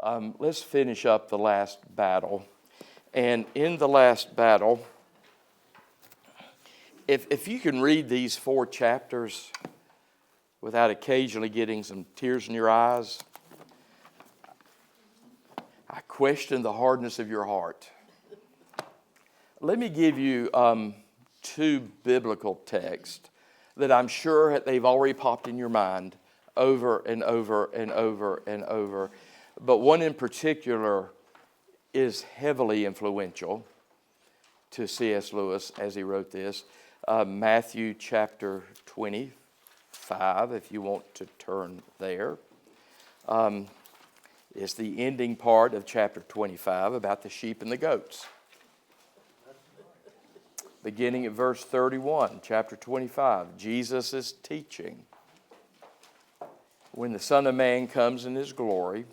Let's finish up the last battle. And in the last battle, if you can read these 4 chapters without occasionally getting some tears in your eyes, I question the hardness of your heart. Let me give you 2 biblical texts that I'm sure they've already popped in your mind over and over and over and over. But one in particular is heavily influential to C.S. Lewis as he wrote this. Matthew chapter 25, if you want to turn there. It's the ending part of chapter 25 about the sheep and the goats. Beginning at verse 31, chapter 25, Jesus is teaching. When the Son of Man comes in his glory,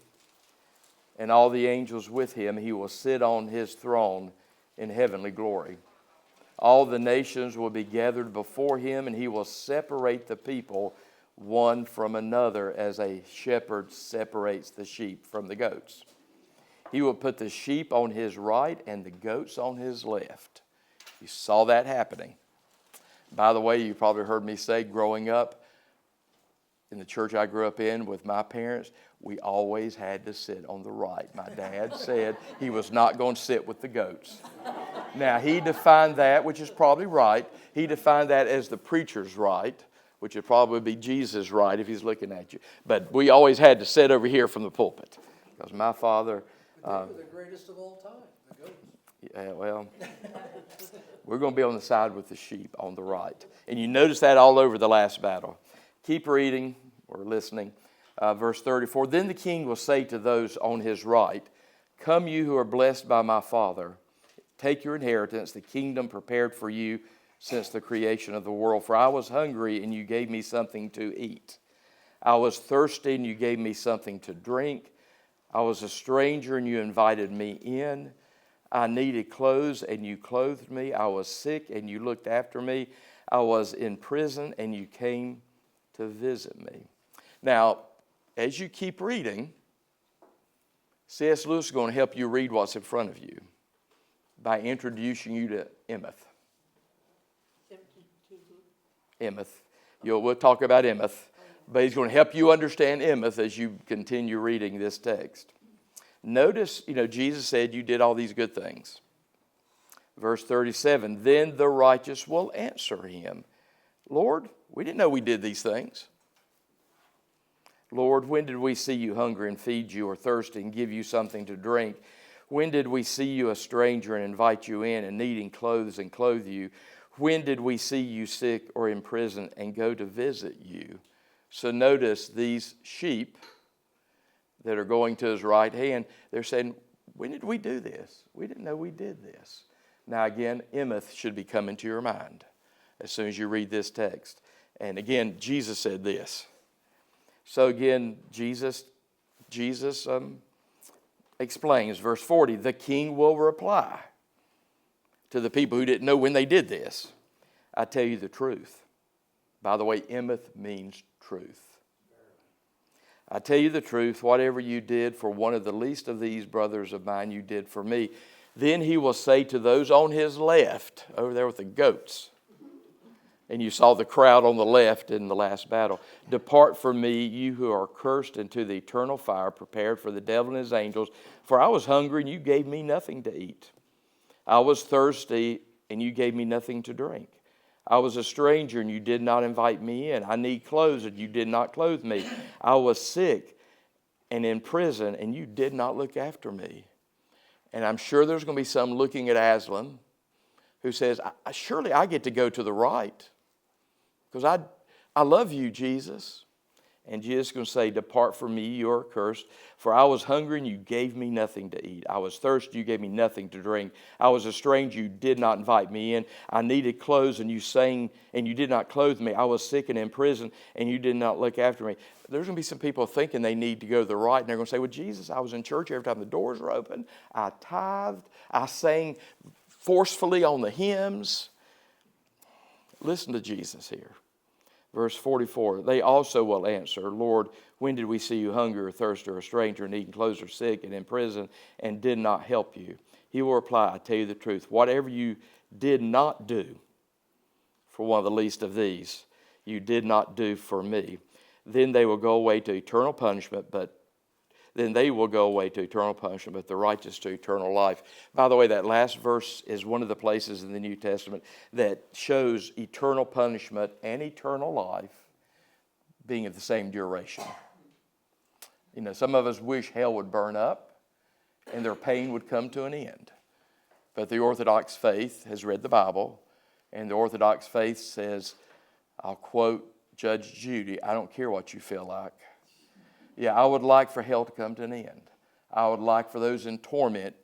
and all the angels with him, he will sit on his throne in heavenly glory. All the nations will be gathered before him, and he will separate the people one from another as a shepherd separates the sheep from the goats. He will put the sheep on his right and the goats on his left. You saw that happening. By the way, you probably heard me say growing up in the church I grew up in with my parents, we always had to sit on the right. My dad said he was not going to sit with the goats. Now, he defined that, which is probably right. He defined that as the preacher's right, which would probably be Jesus' right if he's looking at you. But we always had to sit over here from the pulpit because my father... They were the greatest of all time, the goats. Yeah, well, we're going to be on the side with the sheep on the right. And you notice that all over the last battle. Keep reading or listening. Verse 34, then the king will say to those on his right, come you who are blessed by my Father, take your inheritance, the kingdom prepared for you since the creation of the world. For I was hungry, and you gave me something to eat. I was thirsty, and you gave me something to drink. I was a stranger, and you invited me in. I needed clothes, and you clothed me. I was sick, and you looked after me. I was in prison, and you came to visit me. Now, as you keep reading, C.S. Lewis is going to help you read what's in front of you by introducing you to Emeth. Emeth. We'll talk about Emeth, but he's going to help you understand Emeth as you continue reading this text. Notice, Jesus said you did all these good things. Verse 37, then the righteous will answer him, Lord, we didn't know we did these things. Lord, when did we see you hungry and feed you, or thirsty and give you something to drink? When did we see you a stranger and invite you in, and needing clothes and clothe you? When did we see you sick or in prison and go to visit you? So notice these sheep that are going to his right hand, they're saying, when did we do this? We didn't know we did this. Now again, Emeth should be coming to your mind as soon as you read this text. And again, Jesus said this. So again, Jesus explains, verse 40, the king will reply to the people who didn't know when they did this. I tell you the truth. By the way, Emeth means truth. I tell you the truth, whatever you did for one of the least of these brothers of mine, you did for me. Then he will say to those on his left, over there with the goats, and you saw the crowd on the left in the last battle, depart from me, you who are cursed, into the eternal fire prepared for the devil and his angels. For I was hungry, and you gave me nothing to eat. I was thirsty, and you gave me nothing to drink. I was a stranger, and you did not invite me in. I need clothes, and you did not clothe me. I was sick and in prison, and you did not look after me. And I'm sure there's going to be some looking at Aslan who says, surely I get to go to the right because I love you, Jesus. And Jesus is going to say, depart from me, you are cursed. For I was hungry, and you gave me nothing to eat. I was thirsty, you gave me nothing to drink. I was a stranger, you did not invite me in. I needed clothes, and you did not clothe me. I was sick and in prison, and you did not look after me. There's going to be some people thinking they need to go to the right, and they're going to say, well, Jesus, I was in church every time the doors were open. I tithed. I sang forcefully on the hymns. Listen to Jesus here. Verse 44, they also will answer, Lord, when did we see you hungry or thirsty or a stranger and eating clothes or sick and in prison and did not help you? He will reply, I tell you the truth, whatever you did not do for one of the least of these, you did not do for me. Then they will go away to eternal punishment, but the righteous to eternal life. By the way, that last verse is one of the places in the New Testament that shows eternal punishment and eternal life being of the same duration. You know, some of us wish hell would burn up and their pain would come to an end. But the Orthodox faith has read the Bible, and the Orthodox faith says, I'll quote Judge Judy, I don't care what you feel like. Yeah, I would like for hell to come to an end. I would like for those in torment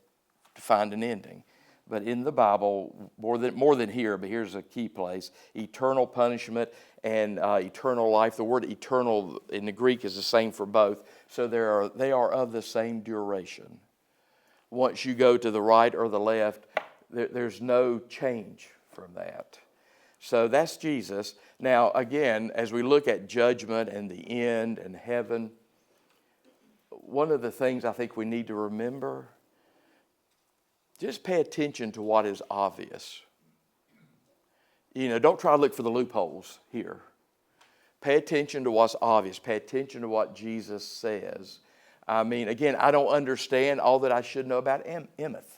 to find an ending. But in the Bible, more than here, but here's a key place, eternal punishment and eternal life. The word eternal in the Greek is the same for both. So they are of the same duration. Once you go to the right or the left, there's no change from that. So that's Jesus. Now, again, as we look at judgment and the end and heaven, one of the things I think we need to remember, just pay attention to what is obvious. You know, don't try to look for the loopholes here. Pay attention to what's obvious. Pay attention to what Jesus says. I mean, again, I don't understand all that I should know about Emeth,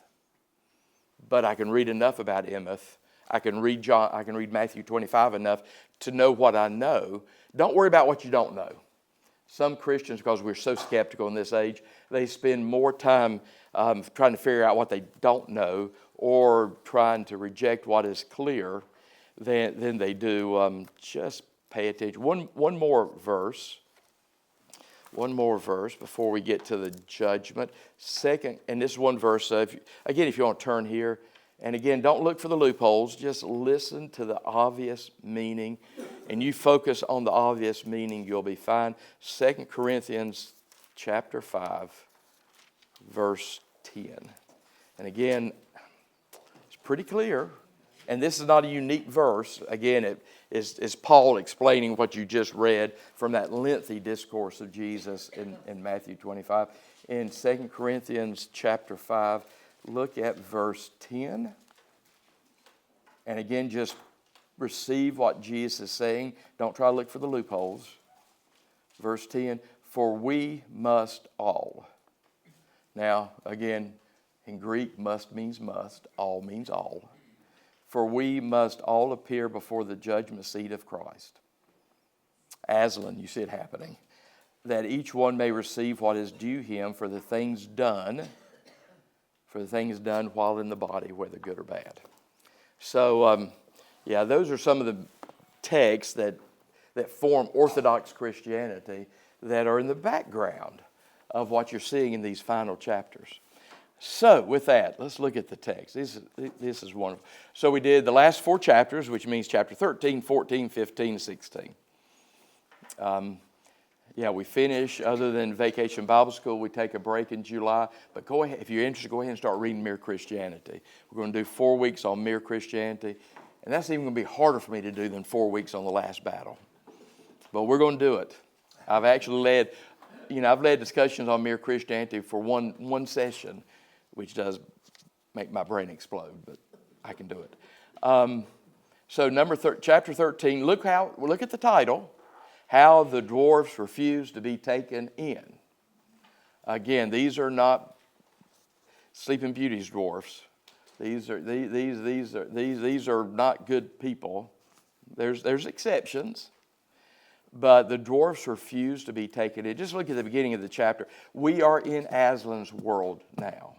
but I can read enough about Emeth. I can read Matthew 25 enough to know what I know. Don't worry about what you don't know. Some Christians, because we're so skeptical in this age, they spend more time trying to figure out what they don't know or trying to reject what is clear than they do. Just pay attention. One more verse before we get to the judgment. Second, and this is one verse, if you want to turn here, and again, don't look for the loopholes. Just listen to the obvious meaning. And you focus on the obvious meaning, you'll be fine. 2 Corinthians chapter 5, verse 10. And again, it's pretty clear. And this is not a unique verse. Again, it is Paul explaining what you just read from that lengthy discourse of Jesus in Matthew 25. In 2 Corinthians chapter 5, look at verse 10. And again, just receive what Jesus is saying. Don't try to look for the loopholes. Verse 10, for we must all. Now, again, in Greek, must means must. All means all. For we must all appear before the judgment seat of Christ. Aslan, you see it happening. That each one may receive what is due him for the things done while in the body, whether good or bad. So, those are some of the texts that form Orthodox Christianity that are in the background of what you're seeing in these final chapters. So, with that, let's look at the text. This is wonderful. So we did the last 4 chapters, which means chapter 13, 14, 15, 16. We finish, other than Vacation Bible School, we take a break in July. But go ahead, if you're interested, go ahead and start reading Mere Christianity. We're going to do 4 weeks on Mere Christianity. And that's even going to be harder for me to do than 4 weeks on the last battle. But we're going to do it. I've actually led discussions on Mere Christianity for one session, which does make my brain explode, but I can do it. So chapter 13, look at the title. How the dwarfs refuse to be taken in. Again, these are not Sleeping Beauty's dwarfs. These are not good people. There's exceptions, but the dwarfs refuse to be taken in. Just look at the beginning of the chapter. We are in Aslan's world now.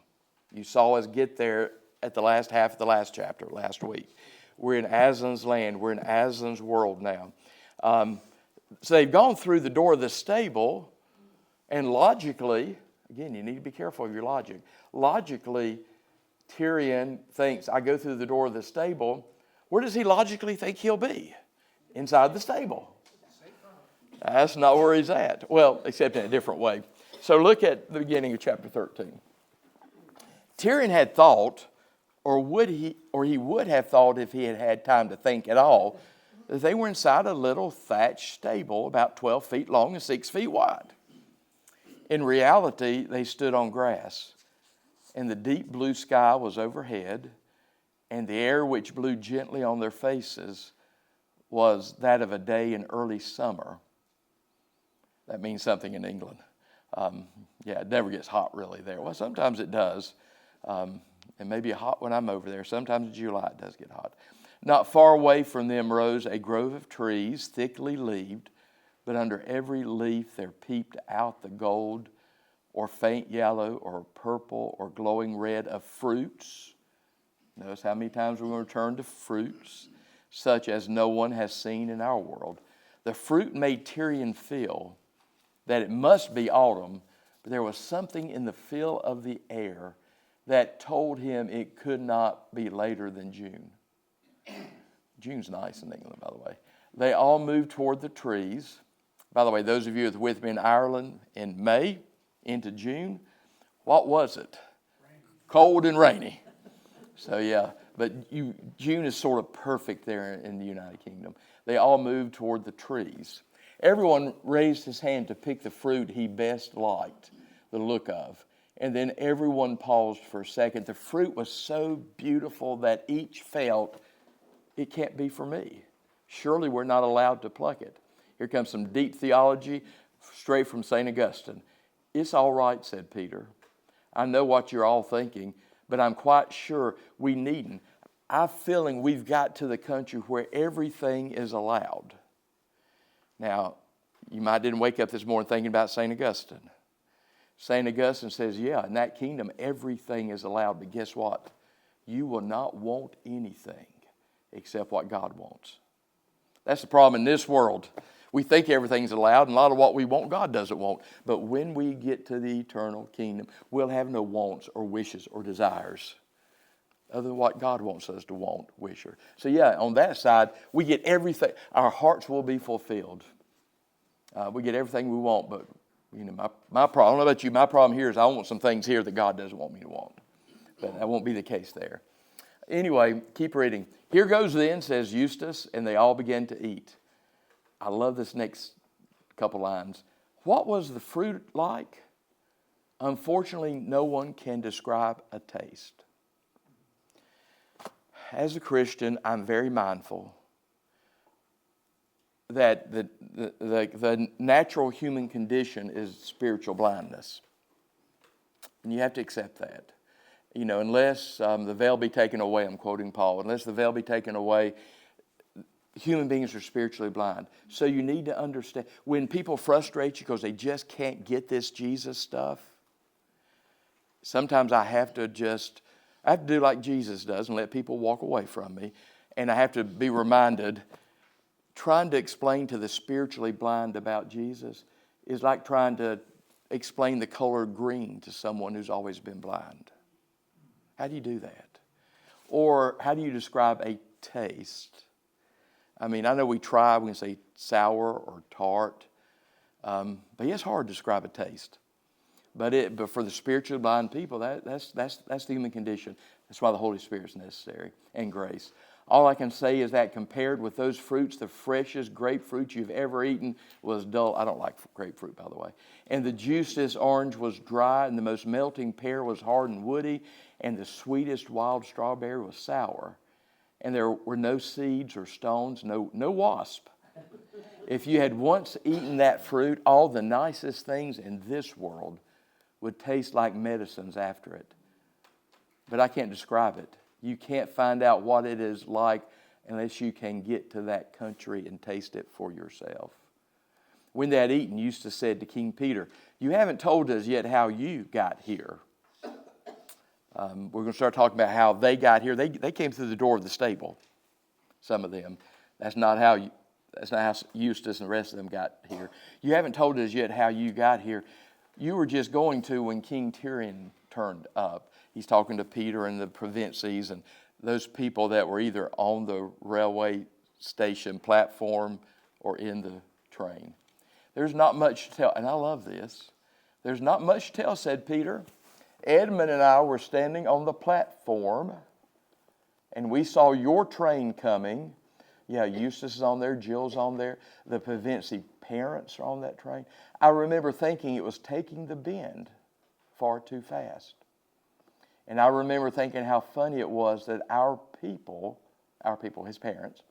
You saw us get there at the last half of the last chapter last week. We're in Aslan's land. We're in Aslan's world now. So they've gone through the door of the stable, and logically, again, you need to be careful of your logic. Logically, Tyrion thinks, I go through the door of the stable. Where does he logically think he'll be? Inside the stable. That's not where he's at. Well, except in a different way. So look at the beginning of chapter 13. Tyrion had thought, or he would have thought if he had had time to think at all, They were inside a little thatched stable about 12 feet long and 6 feet wide. In reality, they stood on grass, and the deep blue sky was overhead, and the air which blew gently on their faces was that of a day in early summer. That means something in England. It never gets hot really there. Well, sometimes it does. It may be hot when I'm over there. Sometimes in July it does get hot. Not far away from them rose a grove of trees, thickly leaved, but under every leaf there peeped out the gold or faint yellow or purple or glowing red of fruits. Notice how many times we're going to return to fruits, such as no one has seen in our world. The fruit made Tyrian feel that it must be autumn, but there was something in the feel of the air that told him it could not be later than June. June's nice in England, by the way. They all moved toward the trees. By the way, those of you that were with me in Ireland in May into June, what was it? Rainy. Cold and rainy. So yeah, but June is sort of perfect there in the United Kingdom. They all moved toward the trees. Everyone raised his hand to pick the fruit he best liked the look of. And then everyone paused for a second. The fruit was so beautiful that each felt, it can't be for me. Surely we're not allowed to pluck it. Here comes some deep theology straight from St. Augustine. It's all right, said Peter. I know what you're all thinking, but I'm quite sure we needn't. I'm feeling we've got to the country where everything is allowed. Now, you might didn't wake up this morning thinking about St. Augustine. St. Augustine says, yeah, in that kingdom, everything is allowed. But guess what? You will not want anything except what God wants. That's the problem in this world. We think everything's allowed, and a lot of what we want, God doesn't want. But when we get to the eternal kingdom, we'll have no wants or wishes or desires other than what God wants us to want, wish, or. So yeah, on that side, we get everything. Our hearts will be fulfilled. We get everything we want, but my problem, I don't know about you, my problem here is I want some things here that God doesn't want me to want. But that won't be the case there. Anyway, keep reading. Here goes then, says Eustace, and they all began to eat. I love this next couple lines. What was the fruit like? Unfortunately, no one can describe a taste. As a Christian, I'm very mindful that the natural human condition is spiritual blindness. And you have to accept that. Unless the veil be taken away, I'm quoting Paul, unless the veil be taken away, human beings are spiritually blind. So you need to understand, when people frustrate you because they just can't get this Jesus stuff, sometimes I have to do like Jesus does and let people walk away from me. And I have to be reminded, trying to explain to the spiritually blind about Jesus is like trying to explain the color green to someone who's always been blind. How do you do that? Or how do you describe a taste? I mean, I know we can say sour or tart, but it's hard to describe a taste. But for the spiritually blind people, that's the human condition. That's why the Holy Spirit is necessary, and grace. All I can say is that compared with those fruits, the freshest grapefruit you've ever eaten was dull. I don't like grapefruit, by the way. And the juiciest orange was dry, and the most melting pear was hard and woody, and the sweetest wild strawberry was sour. And there were no seeds or stones, no wasp. If you had once eaten that fruit, all the nicest things in this world would taste like medicines after it. But I can't describe it. You can't find out what it is like unless you can get to that country and taste it for yourself. When they had eaten, Eustace said to King Peter, "You haven't told us yet how you got here." We're going to start talking about how they got here. They came through the door of the stable, some of them. That's not how Eustace and the rest of them got here. You haven't told us yet how you got here. You were just going to when King Tyrian turned up. He's talking to Peter and the provincials and those people that were either on the railway station platform or in the train. There's not much to tell, and I love this. There's not much to tell, said Peter. Edmund and I were standing on the platform, and we saw your train coming. Yeah, Eustace is on there, Jill's on there. The Pevensie parents are on that train. I remember thinking it was taking the bend far too fast. And I remember thinking how funny it was that our people, his parents,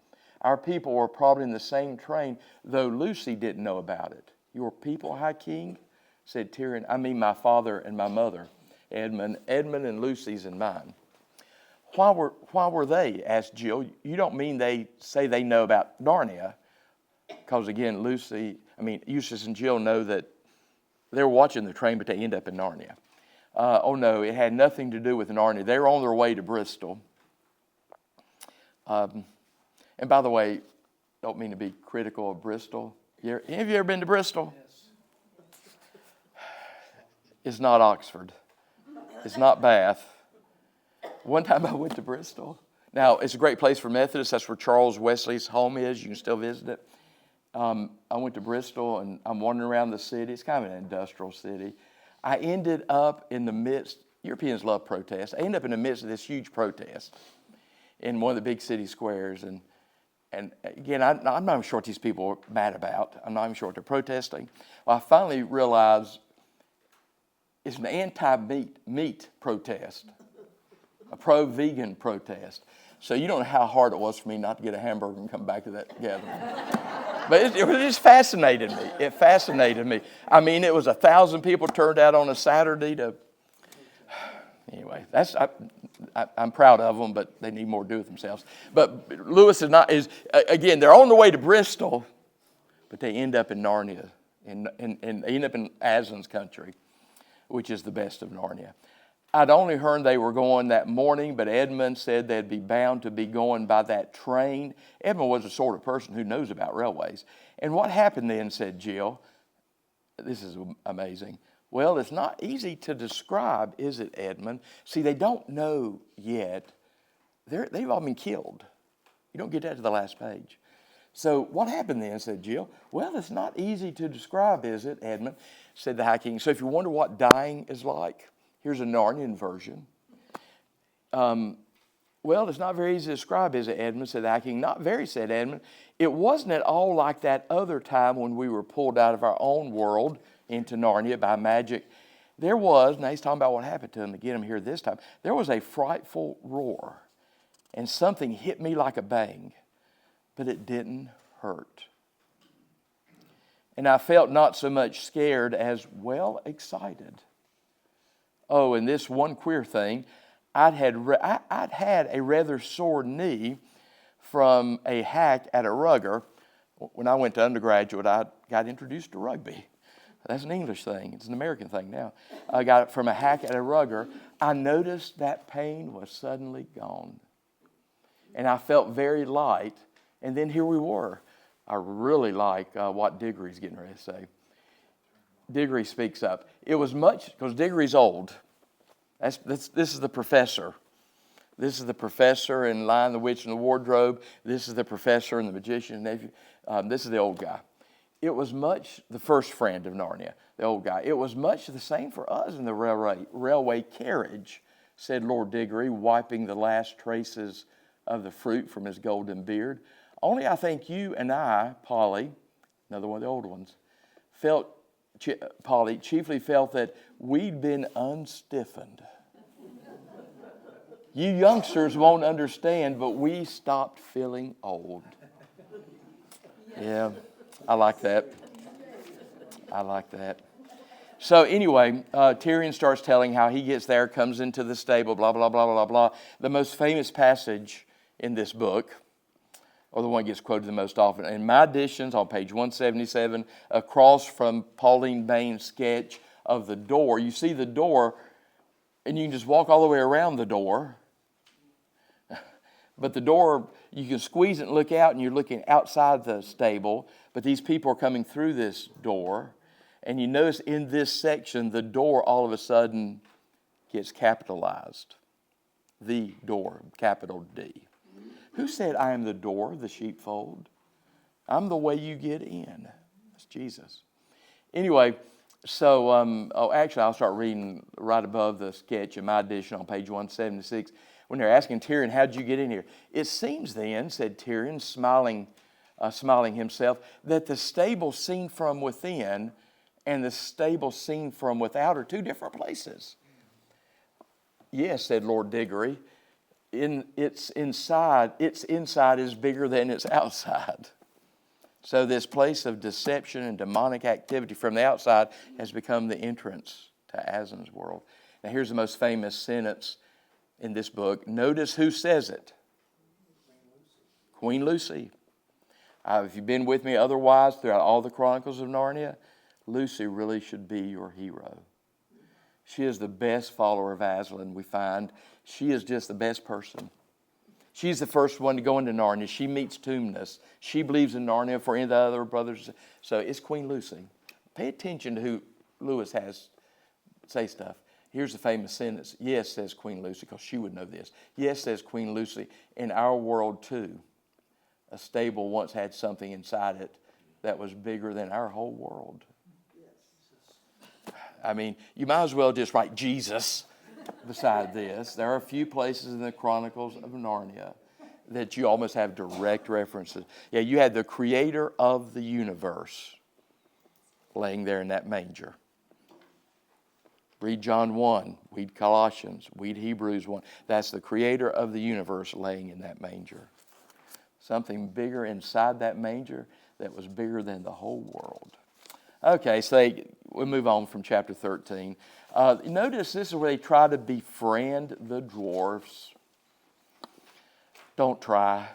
our people were probably in the same train, though Lucy didn't know about it. Your people, High King, said Tyrion. I mean my father and my mother, Edmund and Lucy's and mine. Why were they? Asked Jill. You don't mean they say they know about Narnia? Because again, Eustace and Jill know that they're watching the train, but they end up in Narnia. Oh no, it had nothing to do with Narnia. They were on their way to Bristol. And by the way, don't mean to be critical of Bristol. Have you ever been to Bristol? Yes. It's not Oxford. It's not Bath. One time I went to Bristol. Now, it's a great place for Methodists. That's where Charles Wesley's home is. You can still visit it. I went to Bristol, and I'm wandering around the city. It's kind of an industrial city. I ended up in the midst, Europeans love protests. I ended up in the midst of this huge protest in one of the big city squares. And again, I'm not even sure what these people are mad about. I'm not even sure what they're protesting. Well, I finally realized it's an anti-meat protest, a pro-vegan protest. So you don't know how hard it was for me not to get a hamburger and come back to that gathering. But it just fascinated me. It fascinated me. I mean, it was 1,000 people turned out on a Saturday to... Anyway, I'm proud of them, but they need more to do with themselves. But Lewis again, they're on the way to Bristol, but they end up in Narnia, and they end up in Aslan's country, which is the best of Narnia. I'd only heard they were going that morning, but Edmund said they'd be bound to be going by that train. Edmund was the sort of person who knows about railways. And what happened then, said Jill, this is amazing. Well, it's not easy to describe, is it, Edmund? See, they don't know yet. They've all been killed. You don't get that to the last page. So what happened then, said Jill? Well, it's not easy to describe, is it, Edmund? Said the High King. So if you wonder what dying is like, here's a Narnian version. Well, it's not very easy to describe, is it, Edmund? Said the High King. Not very, said Edmund. It wasn't at all like that other time when we were pulled out of our own world into Narnia by magic. There was, now he's talking about what happened to him to get him here this time. There was a frightful roar, and something hit me like a bang, but it didn't hurt. And I felt not so much scared as, well, excited. Oh, and this one queer thing, I'd had a rather sore knee from a hack at a rugger. When I went to undergraduate, I got introduced to rugby. That's an English thing. It's an American thing now. I got it from a hack at a rugger. I noticed that pain was suddenly gone. And I felt very light. And then here we were. I really like what Diggory's getting ready to say. Diggory speaks up. It was much, because Diggory's old. This is the professor. This is the professor in Lion, the Witch, and the Wardrobe. This is the professor in The Magician's Nephew. This is the old guy. It was much, the first friend of Narnia, the old guy. It was much the same for us in the railway carriage, said Lord Diggory, wiping the last traces of the fruit from his golden beard. Only I think you and I, Polly, another one of the old ones, Polly chiefly felt that we'd been unstiffened. You youngsters won't understand, but we stopped feeling old. Yeah, I like that. I like that. So anyway, Tyrion starts telling how he gets there, comes into the stable, blah, blah, blah, blah, blah. The most famous passage in this book, or the one that gets quoted the most often, in my editions on page 177, across from Pauline Bain's sketch of the door, you see the door, and you can just walk all the way around the door. But the door, you can squeeze it and look out, and you're looking outside the stable, but these people are coming through this door. And you notice in this section, the door all of a sudden gets capitalized. The door, capital D. Who said, I am the door, the sheepfold? I'm the way you get in. That's Jesus. Anyway, so, actually, I'll start reading right above the sketch in my edition on page 176. when they're asking Tyrion, how'd you get in here? It seems then, said Tyrion, smiling himself, that the stable seen from within and the stable seen from without are two different places. Yes, said Lord Diggory, its inside is bigger than its outside. So this place of deception and demonic activity from the outside has become the entrance to Aslan's world. Now here's the most famous sentence in this book. Notice who says it. Queen Lucy. If you've been with me otherwise throughout all the Chronicles of Narnia, Lucy really should be your hero. She is the best follower of Aslan, we find. She is just the best person. She's the first one to go into Narnia. She meets Tumnus. She believes in Narnia for any of the other brothers. So it's Queen Lucy. Pay attention to who Lewis has say stuff. Here's the famous sentence. Yes, says Queen Lucy, because she would know this. Yes, says Queen Lucy, in our world too, a stable once had something inside it that was bigger than our whole world. I mean, you might as well just write Jesus beside this. There are a few places in the Chronicles of Narnia that you almost have direct references. Yeah, you had the creator of the universe laying there in that manger. Read John 1, read Colossians, read Hebrews 1. That's the creator of the universe laying in that manger. Something bigger inside that manger that was bigger than the whole world. Okay, so we'll move on from chapter 13. Notice this is where they try to befriend the dwarfs. Don't try.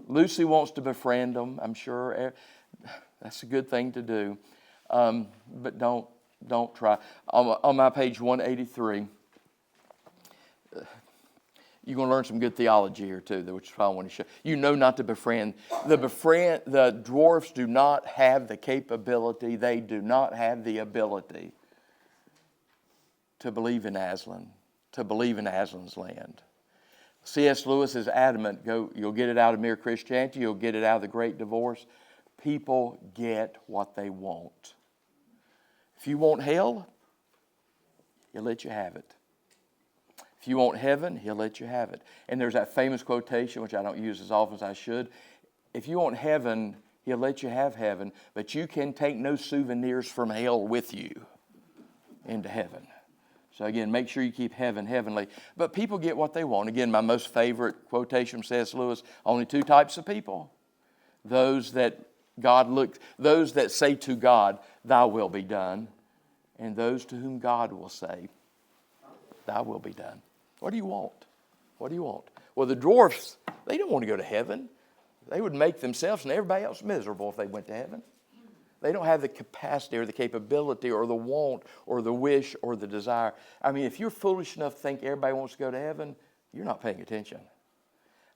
Lucy wants to befriend them, I'm sure. That's a good thing to do. But don't try. On my page 183, you're going to learn some good theology here too, which is what I want to show. You know not to befriend. The dwarfs do not have the capability, they do not have the ability to believe in Aslan, to believe in Aslan's land. C.S. Lewis is adamant, you'll get it out of Mere Christianity, you'll get it out of the Great Divorce. People get what they want. If you want hell, he'll let you have it. If you want heaven, he'll let you have it. And there's that famous quotation, which I don't use as often as I should. If you want heaven, he'll let you have heaven, but you can take no souvenirs from hell with you into heaven. So again, make sure you keep heaven heavenly. But people get what they want. Again, my most favorite quotation from C.S. Lewis, only two types of people. Those that say to God, thy will be done, and those to whom God will say, thy will be done. What do you want? What do you want? Well, the dwarfs, they don't want to go to heaven. They would make themselves and everybody else miserable if they went to heaven. They don't have the capacity or the capability or the want or the wish or the desire. I mean, if you're foolish enough to think everybody wants to go to heaven, you're not paying attention.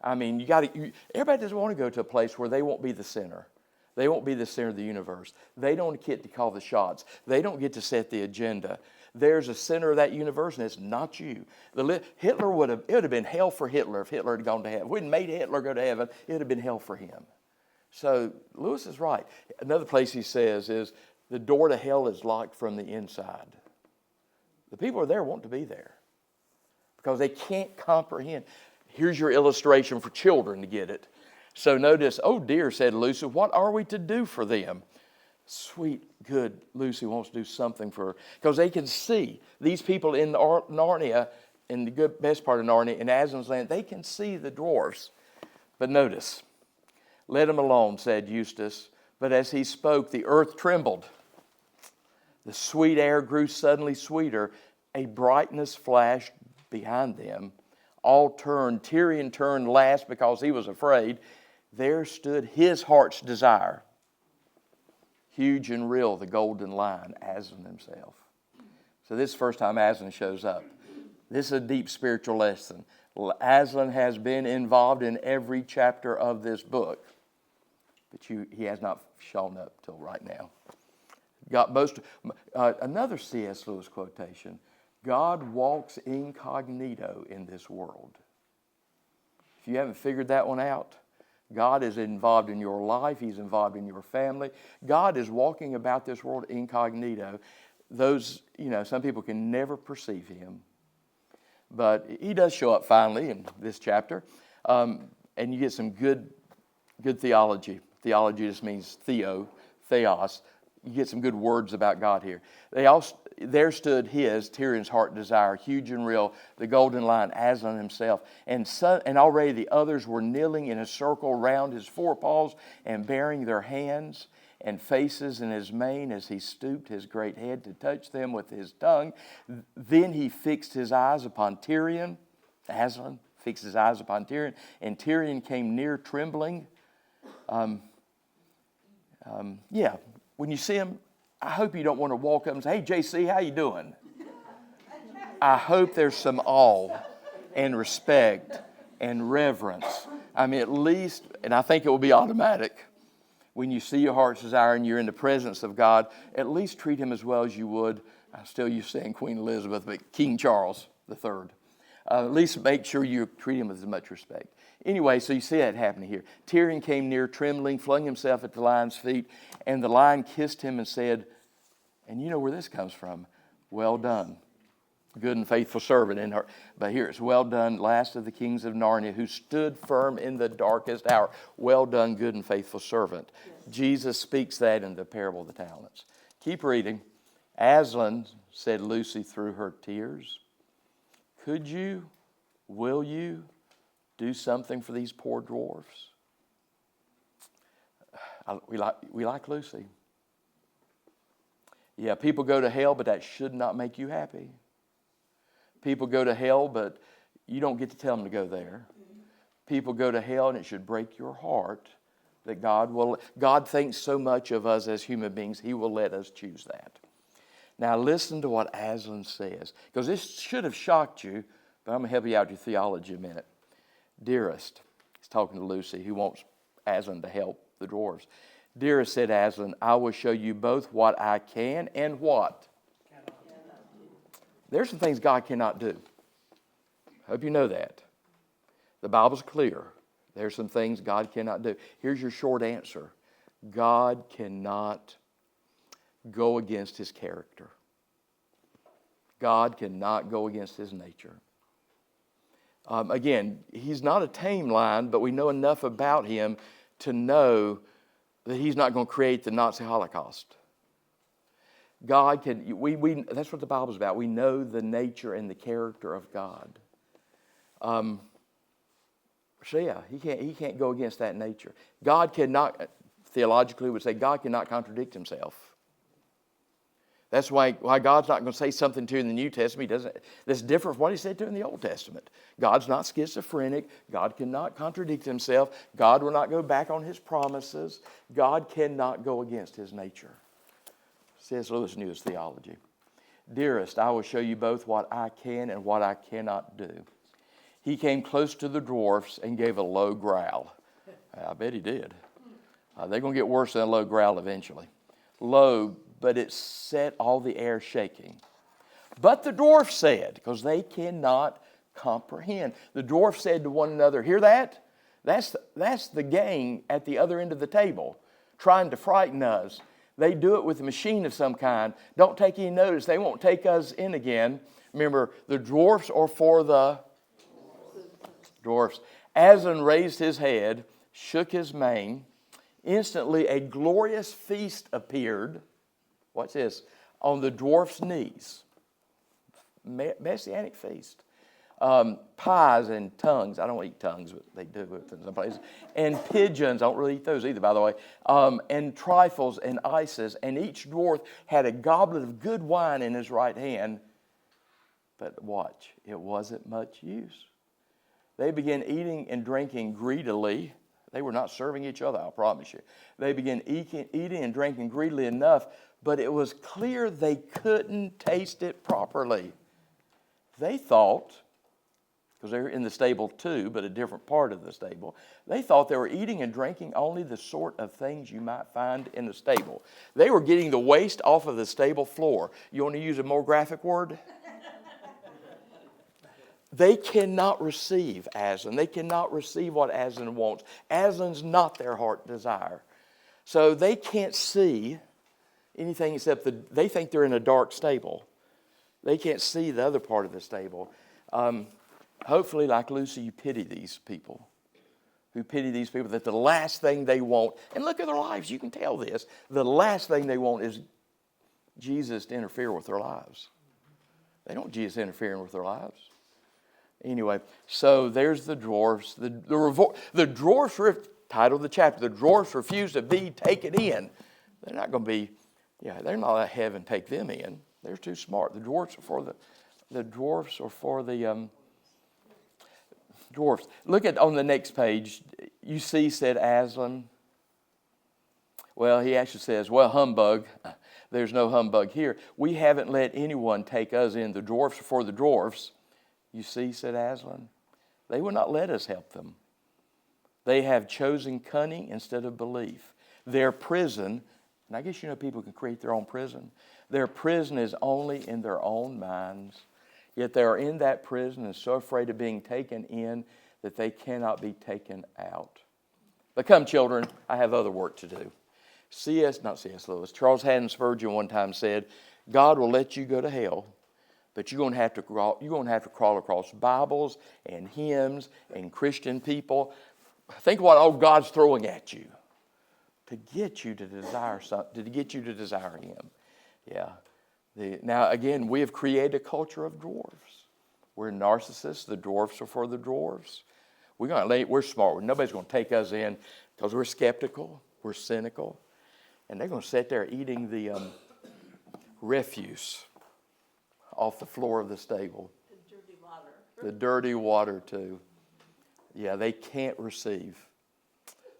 I mean, everybody doesn't want to go to a place where they won't be the center. They won't be the center of the universe. They don't get to call the shots. They don't get to set the agenda. There's a center of that universe, and it's not you. It would have been hell for Hitler if Hitler had gone to heaven. If we hadn't made Hitler go to heaven, it would have been hell for him. So Lewis is right. Another place he says is the door to hell is locked from the inside. The people who are there want to be there because they can't comprehend. Here's your illustration for children to get it. So notice, oh dear, said Lucy, what are we to do for them? Sweet, good Lucy wants to do something for her. Because they can see these people in Narnia, in the best part of Narnia, in Aslan's land, they can see the dwarfs. But notice, let him alone, said Eustace. But as he spoke, the earth trembled. The sweet air grew suddenly sweeter. A brightness flashed behind them. All turned. Tyrion turned last because he was afraid. There stood his heart's desire. Huge and real, the golden lion, Aslan himself. So this is the first time Aslan shows up. This is a deep spiritual lesson. Aslan has been involved in every chapter of this book, but he has not shown up till right now. Another C.S. Lewis quotation, God walks incognito in this world. If you haven't figured that one out, God is involved in your life. He's involved in your family. God is walking about this world incognito. Some people can never perceive him. But he does show up finally in this chapter. And you get some good theology. Theology just means theos. You get some good words about God here. There stood Tyrion's heart desire, huge and real, the golden lion, Aslan himself. And already the others were kneeling in a circle round his forepaws and baring their hands and faces in his mane as he stooped his great head to touch them with his tongue. Then he fixed his eyes upon Tyrion. Aslan fixed his eyes upon Tyrion, and Tyrion came near trembling. When you see him, I hope you don't want to walk up and say, "Hey, JC, how you doing?" I hope there's some awe and respect and reverence. I mean, at least, and I think it will be automatic, when you see your heart's desire and you're in the presence of God, at least treat him as well as you would, I'm still used to saying Queen Elizabeth, but King Charles III. At least make sure you treat him with as much respect. Anyway, so you see that happening here. Tyrion came near trembling, flung himself at the lion's feet, and the lion kissed him and said, and you know where this comes from, "Well done, good and faithful servant." But here it's, "Well done, last of the kings of Narnia, who stood firm in the darkest hour. Well done, good and faithful servant." Yes. Jesus speaks that in the parable of the talents. Keep reading. "Aslan," said Lucy through her tears, will you do something for these poor dwarfs?" We like Lucy. Yeah, people go to hell, but that should not make you happy. People go to hell, but you don't get to tell them to go there. People go to hell, and it should break your heart that God thinks so much of us as human beings, he will let us choose that. Now listen to what Aslan says, because this should have shocked you, but I'm going to help you out with your theology a minute. "Dearest," he's talking to Lucy, who wants Aslan to help the dwarves. "Dearest," said Aslan, "I will show you both what I can and what cannot. There's some things God cannot do. Hope you know that. The Bible's clear. There's some things God cannot do. Here's your short answer. God cannot go against his character. God cannot go against his nature. Again, he's not a tame lion, but we know enough about him to know that he's not going to create the Nazi Holocaust. God can, that's what the Bible's about. We know the nature and the character of God. He can't go against that nature. God cannot, theologically we would say, God cannot contradict himself. That's why God's not going to say something to you in the New Testament. That's different from what he said to you in the Old Testament. God's not schizophrenic. God cannot contradict himself. God will not go back on his promises. God cannot go against his nature. C.S. Lewis knew his theology. "Dearest, I will show you both what I can and what I cannot do." He came close to the dwarfs and gave a low growl. I bet he did. They're going to get worse than a low growl eventually. Low, but it set all the air shaking. But the dwarfs said, because they cannot comprehend. The dwarfs said to one another, "Hear that? That's the gang at the other end of the table trying to frighten us. They do it with a machine of some kind. Don't take any notice. They won't take us in again." Remember, the dwarfs are for the dwarfs. Aslan raised his head, shook his mane. Instantly, a glorious feast appeared. Watch this. On the dwarf's knees. Messianic feast. Pies and tongues. I don't eat tongues, but they do it in some places. And pigeons. I don't really eat those either, by the way. And trifles and ices. And each dwarf had a goblet of good wine in his right hand. But watch, it wasn't much use. They began eating and drinking greedily. They were not serving each other, I promise you. They began eating and drinking greedily enough, but it was clear they couldn't taste it properly. They thought, because they were in the stable too, but a different part of the stable, they thought they were eating and drinking only the sort of things you might find in a stable. They were getting the waste off of the stable floor. You want to use a more graphic word? They cannot receive Aslan. They cannot receive what Aslan wants. Aslan's not their heart desire. So they can't see anything except they think they're in a dark stable. They can't see the other part of the stable. Hopefully, like Lucy, you pity these people. Who pity these people that the last thing they want, and look at their lives, you can tell this, the last thing they want is Jesus to interfere with their lives. They don't want Jesus interfering with their lives. Anyway, so there's the dwarfs. The dwarfs, title of the chapter, the dwarfs refuse to be taken in. They're not going to be, they're not let heaven take them in. They're too smart. The dwarfs are for the dwarfs. Look at on the next page. You see, said Aslan. Well, he actually says, well, humbug. There's no humbug here. We haven't let anyone take us in. The dwarfs are for the dwarfs. You see, said Aslan. They will not let us help them. They have chosen cunning instead of belief. Their prison, and I guess people can create their own prison. Their prison is only in their own minds. Yet they are in that prison and so afraid of being taken in that they cannot be taken out. But come, children, I have other work to do. Lewis, Charles Haddon Spurgeon one time said, God will let you go to hell, but you're going to have to crawl across Bibles and hymns and Christian people. Think of what old God's throwing at you to get you to desire something, to get you to desire Him. Yeah. Now, again, we have created a culture of dwarfs. We're narcissists. The dwarfs are for the dwarfs. We're smart. Nobody's going to take us in because we're skeptical. We're cynical. And they're going to sit there eating the refuse off the floor of the stable. The dirty water. The dirty water, too. Yeah, they can't receive.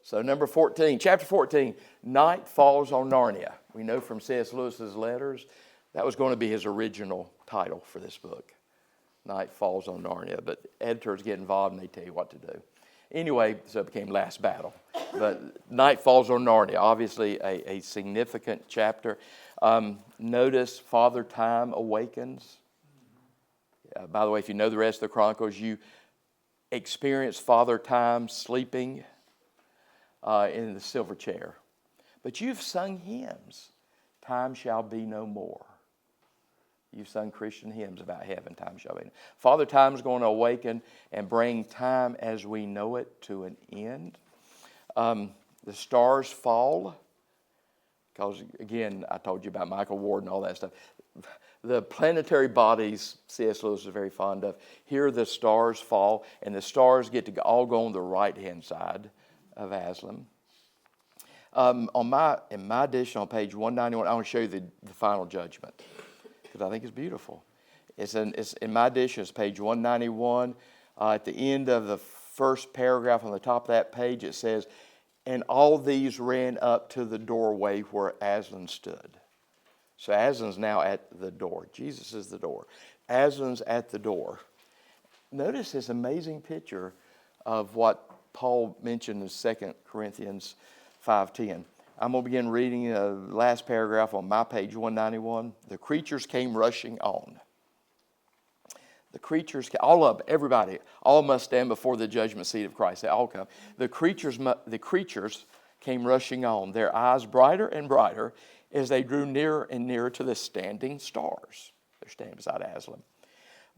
So number 14, chapter 14, Night Falls on Narnia. We know from C.S. Lewis's letters that was going to be his original title for this book. Night Falls on Narnia. But editors get involved and they tell you what to do. Anyway, so it became Last Battle. But Night Falls on Narnia, obviously a significant chapter. Notice Father Time awakens. By the way, if you know the rest of the Chronicles, you experience Father Time sleeping in the silver chair. But you've sung hymns. Time shall be no more. You've sung Christian hymns about heaven. Time shall be. Father Time is going to awaken and bring time as we know it to an end. The stars fall. Because, again, I told you about Michael Ward and all that stuff. The planetary bodies, C.S. Lewis is very fond of. Here the stars fall, and the stars get to all go on the right-hand side of Aslan. In my edition on page 191, I want to show you the final judgment, because I think it's beautiful. It's in my edition, it's page 191. At the end of the first paragraph on the top of that page, it says, and all these ran up to the doorway where Aslan stood. So Aslan's now at the door. Jesus is the door. Aslan's at the door. Notice this amazing picture of what Paul mentioned in 2 Corinthians 5:10. I'm going to begin reading the last paragraph on my page 191. The creatures came rushing on. The creatures, all of them, everybody, all must stand before the judgment seat of Christ. They all come. The creatures came rushing on, their eyes brighter and brighter as they drew nearer and nearer to the standing stars. They're standing beside Aslan.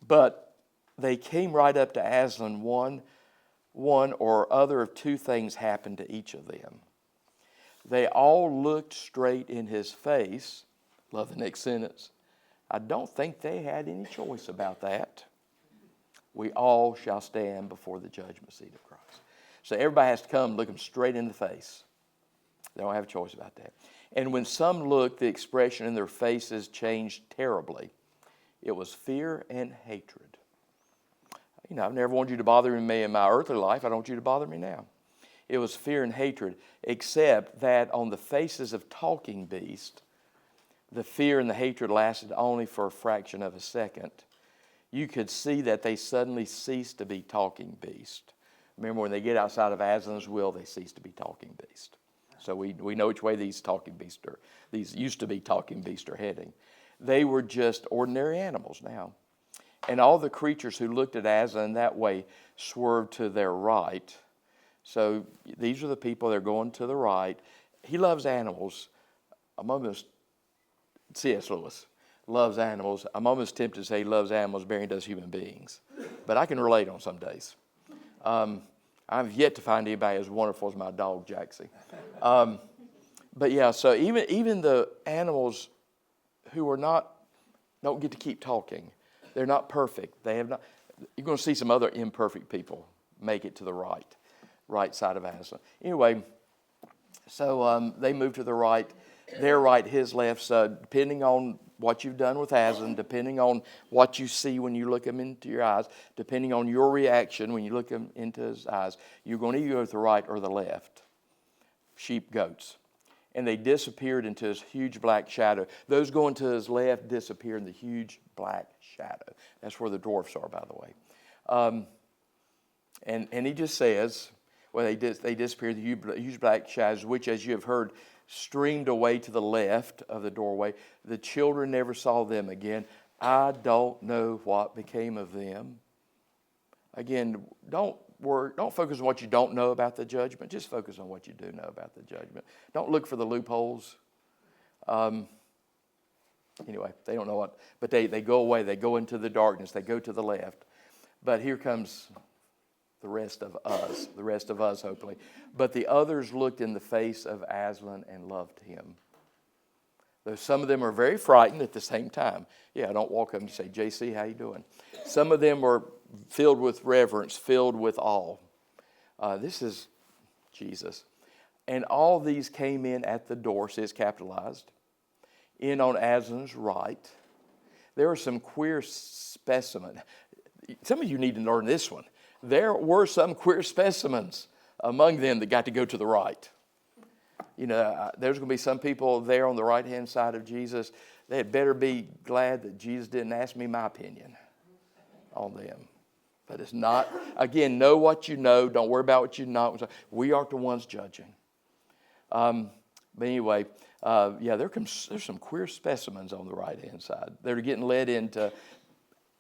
But they came right up to Aslan. One or other of two things happened to each of them. They all looked straight in his face. Love the next sentence. I don't think they had any choice about that. We all shall stand before the judgment seat of Christ. So everybody has to come and look them straight in the face. They don't have a choice about that. And when some looked, the expression in their faces changed terribly. It was fear and hatred. I've never wanted you to bother me in my earthly life. I don't want you to bother me now. It was fear and hatred, except that on the faces of talking beasts, the fear and the hatred lasted only for a fraction of a second. You could see that they suddenly ceased to be talking beasts. Remember, when they get outside of Aslan's will, they cease to be talking beasts. So we know which way these used to be talking beasts are heading. They were just ordinary animals now. And all the creatures who looked at Aslan that way swerved to their right. So these are the people that are going to the right. He loves animals. Among us, C.S. Lewis. loves animals. I'm almost tempted to say he loves animals better than he does human beings. But I can relate on some days. I've yet to find anybody as wonderful as my dog, Jaxie. But yeah, so even the animals who don't get to keep talking, they're not perfect. They have not. You're going to see some other imperfect people make it to the right side of Aslan. Anyway, so they move to the right, their right, his left. So depending on what you've done with Aslan, depending on what you see when you look him into your eyes, depending on your reaction when you look him into his eyes, you're going to either go to the right or the left. Sheep, goats. And they disappeared into his huge black shadow. Those going to his left disappear in the huge black shadow. That's where the dwarfs are, by the way. And he just says, well, they disappeared in the huge black shadows, which, as you have heard, streamed away to the left of the doorway. The children never saw them again. I don't know what became of them. Again, don't focus on what you don't know about the judgment. Just focus on what you do know about the judgment. Don't look for the loopholes. Anyway, they don't know what, but they go away. They go into the darkness. They go to the left. But here comes the rest of us, hopefully. But the others looked in the face of Aslan and loved him. Though some of them are very frightened at the same time. Yeah, don't walk up and say, JC, how you doing? Some of them were filled with reverence, filled with awe. This is Jesus. And all these came in at the door, says capitalized, in on Aslan's right. There were some queer specimens. Some of you need to learn this one. There were some queer specimens among them that got to go to the right. You know, there's going to be some people there on the right-hand side of Jesus. They had better be glad that Jesus didn't ask me my opinion on them. But it's not, again, know what you know. Don't worry about what you know. We aren't the ones judging. But anyway, there's some queer specimens on the right-hand side. They're getting led into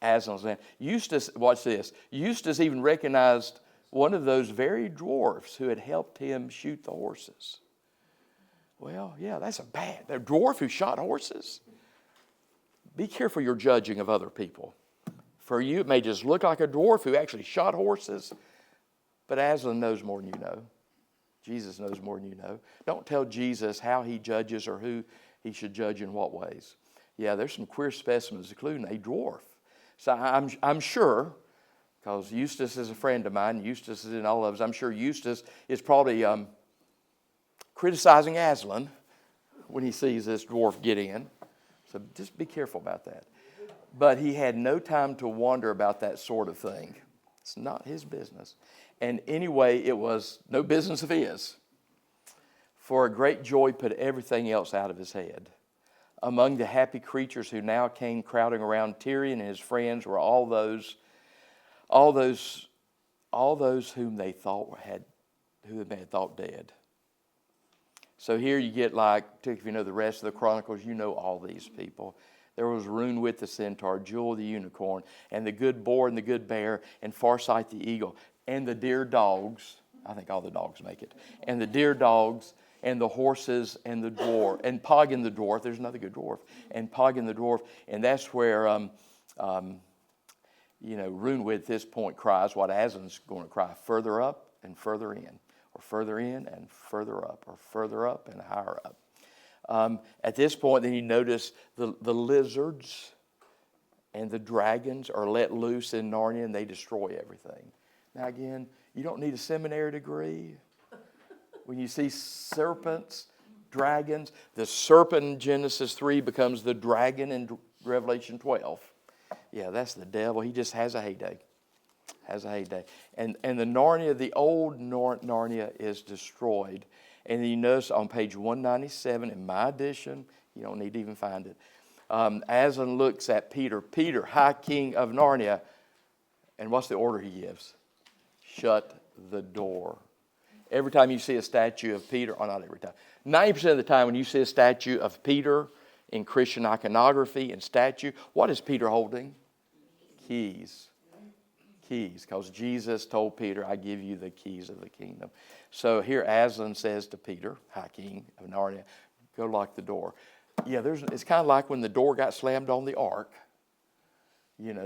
Aslan's land. Eustace, watch this. Eustace even recognized one of those very dwarfs who had helped him shoot the horses. Well, yeah, that's a dwarf who shot horses. Be careful your judging of other people. For you, it may just look like a dwarf who actually shot horses, but Aslan knows more than you know. Jesus knows more than you know. Don't tell Jesus how he judges or who he should judge in what ways. Yeah, there's some queer specimens, including a dwarf. So I'm sure, because Eustace is a friend of mine, Eustace is in all of us, I'm sure Eustace is probably criticizing Aslan when he sees this dwarf get in. So just be careful about that. But he had no time to wonder about that sort of thing. It's not his business. And anyway, it was no business of his. For a great joy put everything else out of his head. Among the happy creatures who now came crowding around Tyrion and his friends were all those whom they had thought dead. So here you get if you know the rest of the Chronicles, you know all these people. There was Runewit the centaur, Jewel the unicorn, and the good boar and the good bear, and Farsight the eagle, and the dear dogs. I think all the dogs make it. And the dear dogs, and the horses, and the dwarf, and Poggin the dwarf. There's another good dwarf. And Poggin the dwarf. And that's where, Runewit at this point cries what Aslan's going to cry, further up and further in, or further in and further up, or further up and higher up. At this point, then you notice the lizards and the dragons are let loose in Narnia, and they destroy everything. Now again, you don't need a seminary degree. When you see serpents, dragons, the serpent in Genesis 3 becomes the dragon in Revelation 12. Yeah, that's the devil. He just has a heyday. And the Narnia, the old Narnia is destroyed. And then you notice on page 197 in my edition, you don't need to even find it, Aslan looks at Peter, High King of Narnia, and what's the order he gives? Shut the door. Every time you see a statue of Peter, or not every time, 90% of the time when you see a statue of Peter in Christian iconography and statue, what is Peter holding? Keys, because Jesus told Peter, I give you the keys of the kingdom. So here Aslan says to Peter, High King of Narnia, go lock the door. Yeah, it's kind of like when the door got slammed on the ark.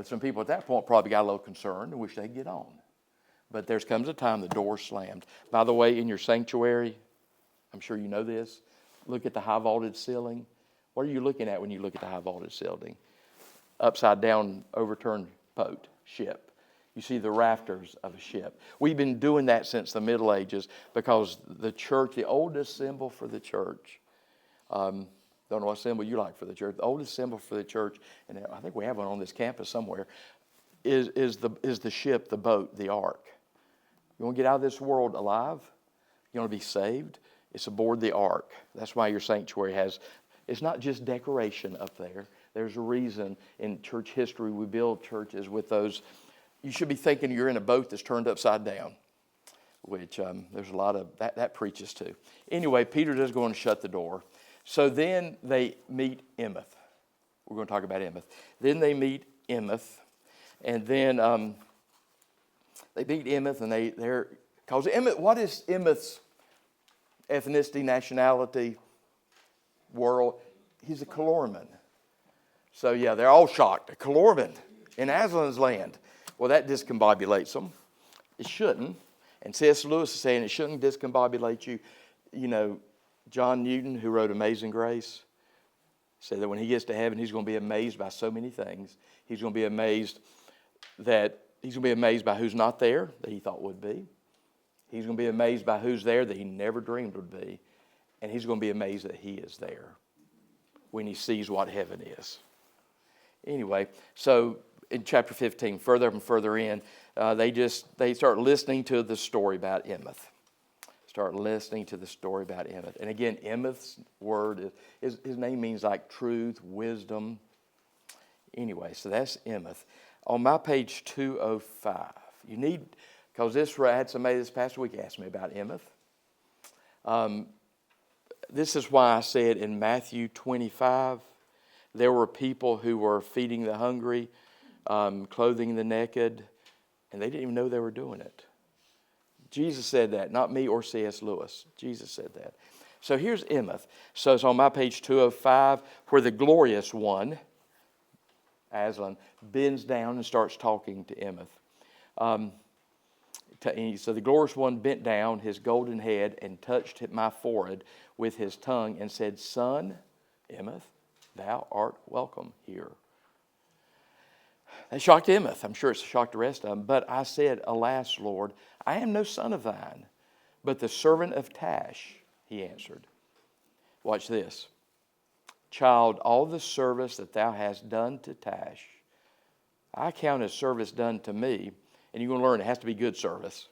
Some people at that point probably got a little concerned and wish they'd get on. But there comes a time the door's slammed. By the way, in your sanctuary, I'm sure you know this, look at the high vaulted ceiling. What are you looking at when you look at the high vaulted ceiling? Upside down, overturned boat, ship. You see the rafters of a ship. We've been doing that since the Middle Ages because the church, the oldest symbol for the church, don't know what symbol you like for the church. The oldest symbol for the church, and I think we have one on this campus somewhere, is the ship, the boat, the ark. You want to get out of this world alive? You want to be saved? It's aboard the ark. That's why your sanctuary it's not just decoration up there. There's a reason in church history we build churches with those. You should be thinking you're in a boat that's turned upside down, which there's a lot of, that preaches to. Anyway, Peter does go and shut the door. So then they meet Emeth. We're going to talk about Emeth. Then they meet Emeth, and then they meet Emeth, and they're, because Emeth, what is Emeth's ethnicity, nationality, world? He's a Calorman. So yeah, they're all shocked. A Calorman in Aslan's land. Well, that discombobulates them. It shouldn't. And C.S. Lewis is saying it shouldn't discombobulate you. John Newton, who wrote Amazing Grace, said that when he gets to heaven, he's going to be amazed by so many things. He's going to be amazed by who's not there that he thought would be. He's going to be amazed by who's there that he never dreamed would be. And he's going to be amazed that he is there when he sees what heaven is. Anyway, so in chapter 15, further and further in, they start listening to the story about Emeth. Start listening to the story about Emeth. And again, Emeth's word, his name means like truth, wisdom. Anyway, so that's Emeth. On my page 205, because I had somebody this past week ask me about Emeth. This is why I said in Matthew 25, there were people who were feeding the hungry, clothing the naked, and they didn't even know they were doing it. Jesus said that, not me or C.S. Lewis. Jesus said that. So here's Emeth. So it's on my page 205, where the glorious one, Aslan, bends down and starts talking to Emeth. So the glorious one bent down his golden head and touched my forehead with his tongue and said, Son, Emeth, thou art welcome here. That shocked Emeth. I'm sure it's shocked the rest of them. But I said, Alas, Lord, I am no son of thine, but the servant of Tash, he answered. Watch this. Child, all the service that thou hast done to Tash, I count as service done to me. And you're going to learn it has to be good service.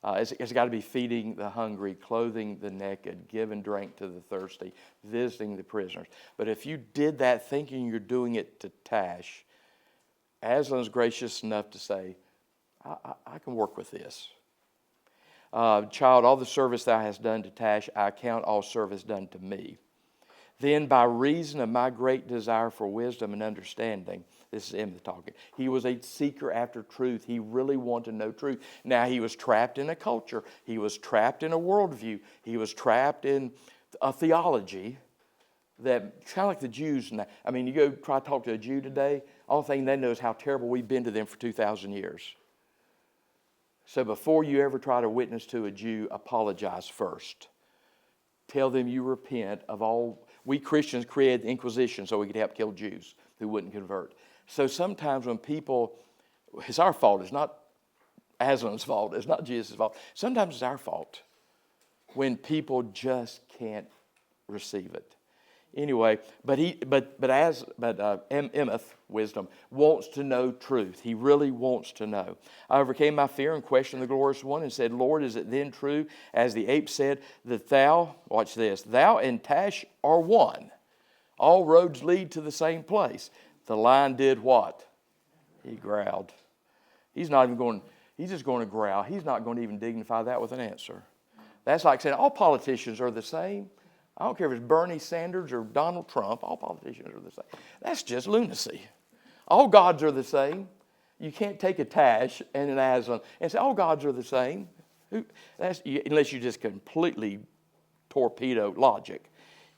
It's got to be feeding the hungry, clothing the naked, giving drink to the thirsty, visiting the prisoners. But if you did that thinking you're doing it to Tash, Aslan's gracious enough to say, I can work with this. Child, all the service thou hast done to Tash, I count all service done to me. Then by reason of my great desire for wisdom and understanding, this is him talking, he was a seeker after truth. He really wanted to know truth. Now he was trapped in a culture. He was trapped in a worldview. He was trapped in a theology that, kind of like the Jews. I mean, you go try to talk to a Jew today, all thing they know is how terrible we've been to them for 2,000 years. So before you ever try to witness to a Jew, apologize first. Tell them you repent of all. We Christians created the Inquisition so we could help kill Jews who wouldn't convert. So sometimes when people, it's our fault. It's not Aslan's fault. It's not Jesus' fault. Sometimes it's our fault when people just can't receive it. Anyway, Emeth, wisdom, wants to know truth. He really wants to know. I overcame my fear and questioned the glorious one and said, Lord, is it then true, as the ape said, that thou, watch this, thou and Tash are one? All roads lead to the same place. The lion did what? He growled. He's just going to growl. He's not going to even dignify that with an answer. That's like saying all politicians are the same. I don't care if it's Bernie Sanders or Donald Trump. All politicians are the same. That's just lunacy. All gods are the same. You can't take a Tash and an Aslan and say all gods are the same. Unless you just completely torpedo logic.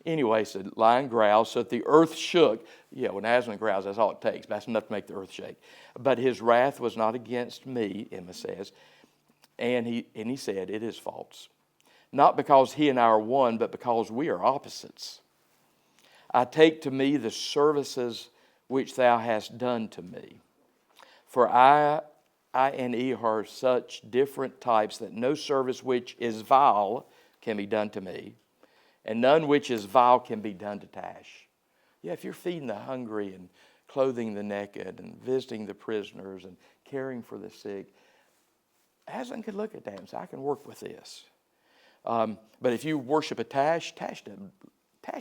Anyway, so the lion growls, so that the earth shook. Yeah, when Aslan growls, that's all it takes. That's enough to make the earth shake. But his wrath was not against me, Emma says. And he said, it is false. Not because he and I are one, but because we are opposites. I take to me the services which thou hast done to me. For I and he are such different types that no service which is vile can be done to me, and none which is vile can be done to Tash. Yeah, if you're feeding the hungry and clothing the naked and visiting the prisoners and caring for the sick, Aslan could look at that and say, I can work with this. But if you worship a Tash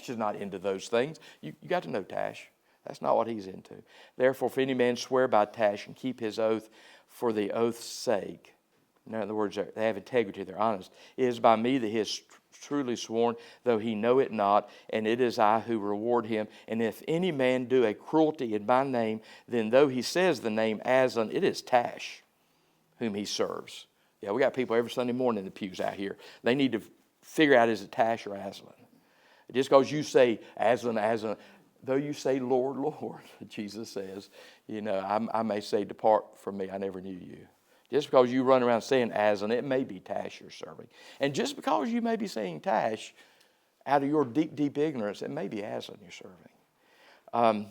is not into those things. You got to know Tash. That's not what he's into. Therefore, if any man swear by Tash and keep his oath for the oath's sake, in other words, they have integrity, they're honest, it is by me that he is truly sworn, though he know it not, and it is I who reward him. And if any man do a cruelty in my name, then though he says the name Aslan, it is Tash whom he serves. Yeah, we got people every Sunday morning in the pews out here. They need to figure out, is it Tash or Aslan? Just because you say Aslan, though you say Lord, Lord, Jesus says, I may say, depart from me, I never knew you. Just because you run around saying Aslan, it may be Tash you're serving. And just because you may be saying Tash, out of your deep, deep ignorance, it may be Aslan you're serving.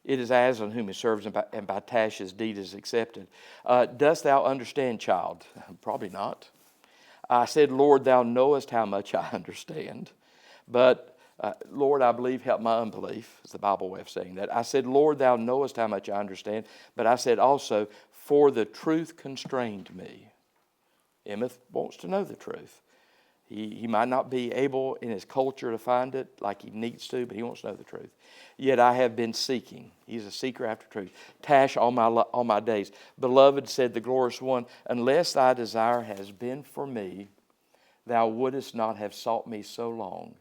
It is Aslan whom he serves, and by Tash his deed is accepted. Dost thou understand, child? Probably not. I said, Lord, thou knowest how much I understand. But, Lord, I believe, help my unbelief, is the Bible way of saying that. I said, Lord, thou knowest how much I understand. But I said also, for the truth constrained me. Emmeth wants to know the truth. He might not be able in his culture to find it like he needs to, but he wants to know the truth. Yet I have been seeking. He's a seeker after truth. Tash all my days. Beloved, said the glorious one, unless thy desire has been for me, thou wouldest not have sought me so long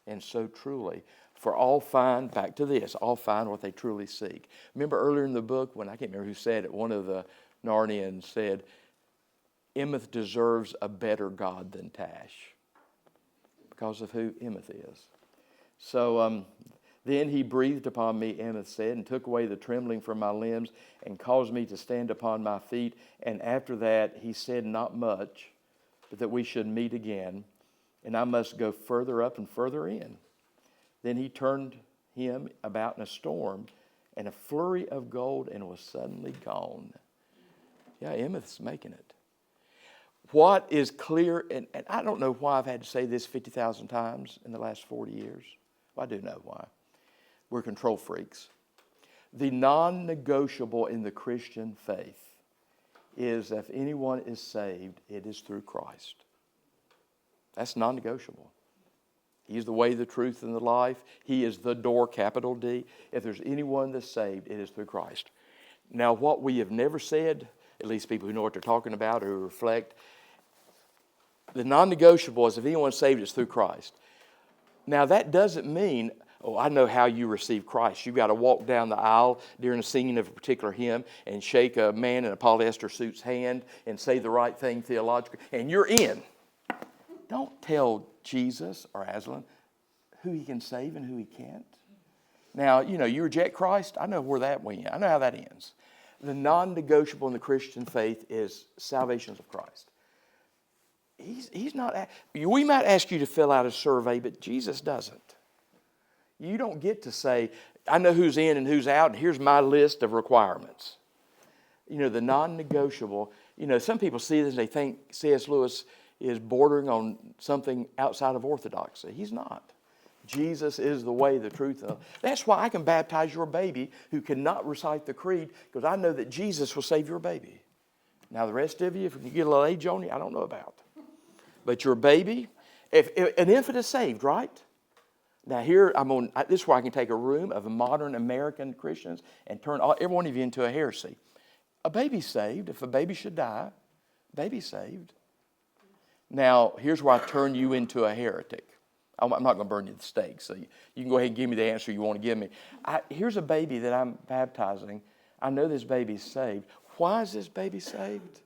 and so truly. For all find, back to this, all find what they truly seek. Remember earlier in the book when, I can't remember who said it, one of the Narnians said, Emmeth deserves a better God than Tash because of who Emmeth is. So then he breathed upon me, Emmeth said, and took away the trembling from my limbs and caused me to stand upon my feet. And after that he said not much, but that we should meet again, and I must go further up and further in. Then he turned him about in a storm and a flurry of gold and was suddenly gone. Yeah, Emmeth's making it. What is clear, and I don't know why I've had to say this 50,000 times in the last 40 years. Well, I do know why. We're control freaks. The non-negotiable in the Christian faith is if anyone is saved, it is through Christ. That's non-negotiable. He's the way, the truth, and the life. He is the door, capital D. If there's anyone that's saved, it is through Christ. Now, what we have never said, at least people who know what they're talking about or who reflect, the non-negotiable is if anyone's saved, it's through Christ. Now, that doesn't mean, I know how you receive Christ. You've got to walk down the aisle during the singing of a particular hymn and shake a man in a polyester suit's hand and say the right thing theologically, and you're in. Don't tell Jesus or Aslan who he can save and who he can't. Now, you reject Christ, I know where that went. I know how that ends. The non-negotiable in the Christian faith is salvation of Christ. He's not. We might ask you to fill out a survey, but Jesus doesn't. You don't get to say, I know who's in and who's out, and here's my list of requirements. The non-negotiable, some people see this and they think C.S. Lewis is bordering on something outside of orthodoxy. He's not. Jesus is the way, the truth. That's why I can baptize your baby who cannot recite the creed, because I know that Jesus will save your baby. Now the rest of you, if you get a little age on you, I don't know about. But your baby, if an infant is saved, right? Now here, this is where I can take a room of modern American Christians and turn every one of you into a heresy. A baby's saved. If a baby should die, baby's saved. Now, here's where I turn you into a heretic. I'm not going to burn you at the stake, so you can go ahead and give me the answer you want to give me. Here's a baby that I'm baptizing. I know this baby's saved. Why is this baby saved?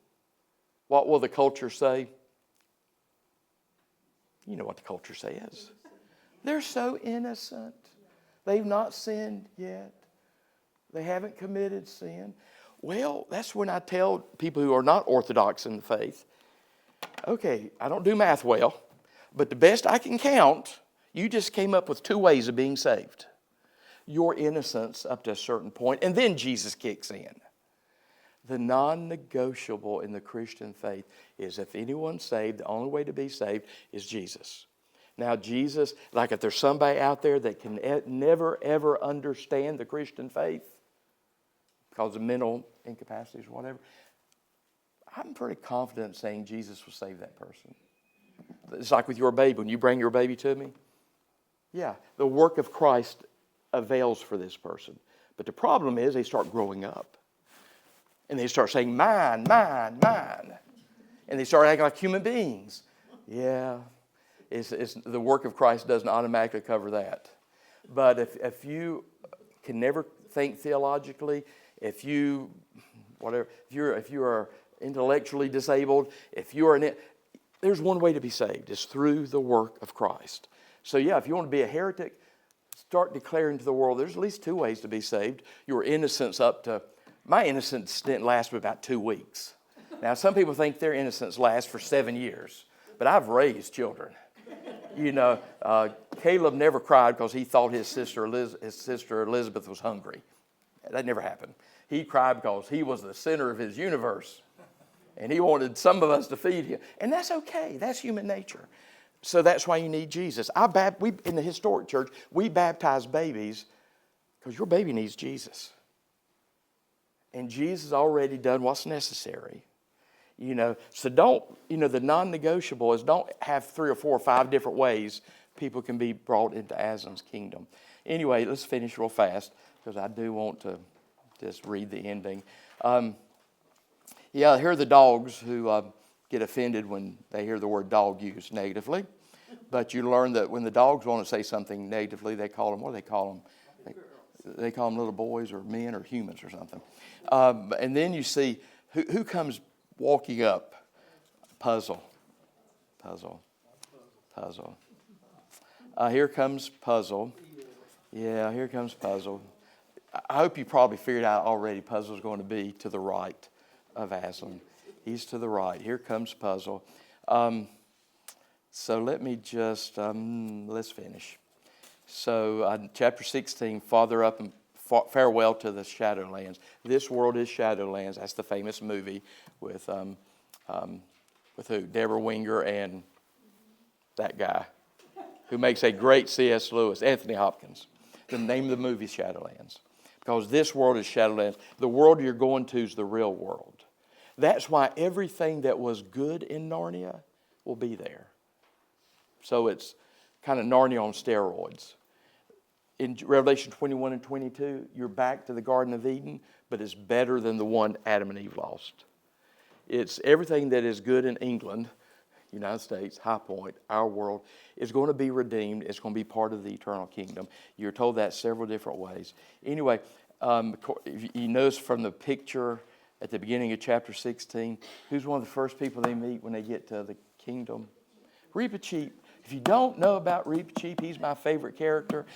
What will the culture say? You know what the culture says. They're so innocent. They've not sinned yet. They haven't committed sin. Well, that's when I tell people who are not orthodox in the faith, okay, I don't do math well, but the best I can count, you just came up with 2 ways of being saved. Your innocence up to a certain point, and then Jesus kicks in. The non-negotiable in the Christian faith is if anyone's saved, the only way to be saved is Jesus. Now, Jesus, like if there's somebody out there that can never, ever understand the Christian faith because of mental incapacities or whatever, I'm pretty confident saying Jesus will save that person. It's like with your baby. When you bring your baby to me, yeah, the work of Christ avails for this person. But the problem is they start growing up. And they start saying, mine, mine, mine. And they start acting like human beings. Yeah, the work of Christ doesn't automatically cover that. But if you can never think theologically, if you are intellectually disabled, there's one way to be saved. It's through the work of Christ. So yeah, if you want to be a heretic, start declaring to the world there's at least 2 ways to be saved. Your innocence my innocence didn't last for about 2 weeks. Now, some people think their innocence lasts for 7 years, but I've raised children. You know, Caleb never cried because he thought his sister Elizabeth was hungry. That never happened. He cried because he was the center of his universe, and he wanted some of us to feed him. And that's okay. That's human nature. So that's why you need Jesus. We in the historic church, we baptize babies because your baby needs Jesus. And Jesus has already done what's necessary. You know, so the non-negotiable is don't have 3 or 4 or 5 different ways people can be brought into Aslan's kingdom. Anyway, let's finish real fast because I do want to just read the ending. Here are the dogs who get offended when they hear the word dog used negatively. But you learn that when the dogs want to say something negatively, they call them, what do they call them? They call them little boys or men or humans or something. And then you see who comes walking up. Puzzle. Here comes Puzzle. Yeah, here comes Puzzle. I hope you probably figured out already Puzzle's going to be to the right of Aslan. He's to the right. Here comes Puzzle. So let me just, let's finish. So chapter 16, farther up, and farewell to the Shadowlands. This world is Shadowlands. That's the famous movie with who? Deborah Winger and that guy who makes a great C.S. Lewis, Anthony Hopkins. The name of the movie is Shadowlands. Because this world is Shadowlands. The world you're going to is the real world. That's why everything that was good in Narnia will be there. So it's kind of Narnia on steroids. In Revelation 21 and 22, you're back to the Garden of Eden, but it's better than the one Adam and Eve lost. It's everything that is good in England, United States, High Point, our world, is going to be redeemed. It's going to be part of the eternal kingdom. You're told that several different ways. Anyway, you notice from the picture at the beginning of chapter 16, who's one of the first people they meet when they get to the kingdom? Reepicheep. If you don't know about Reepicheep, he's my favorite character.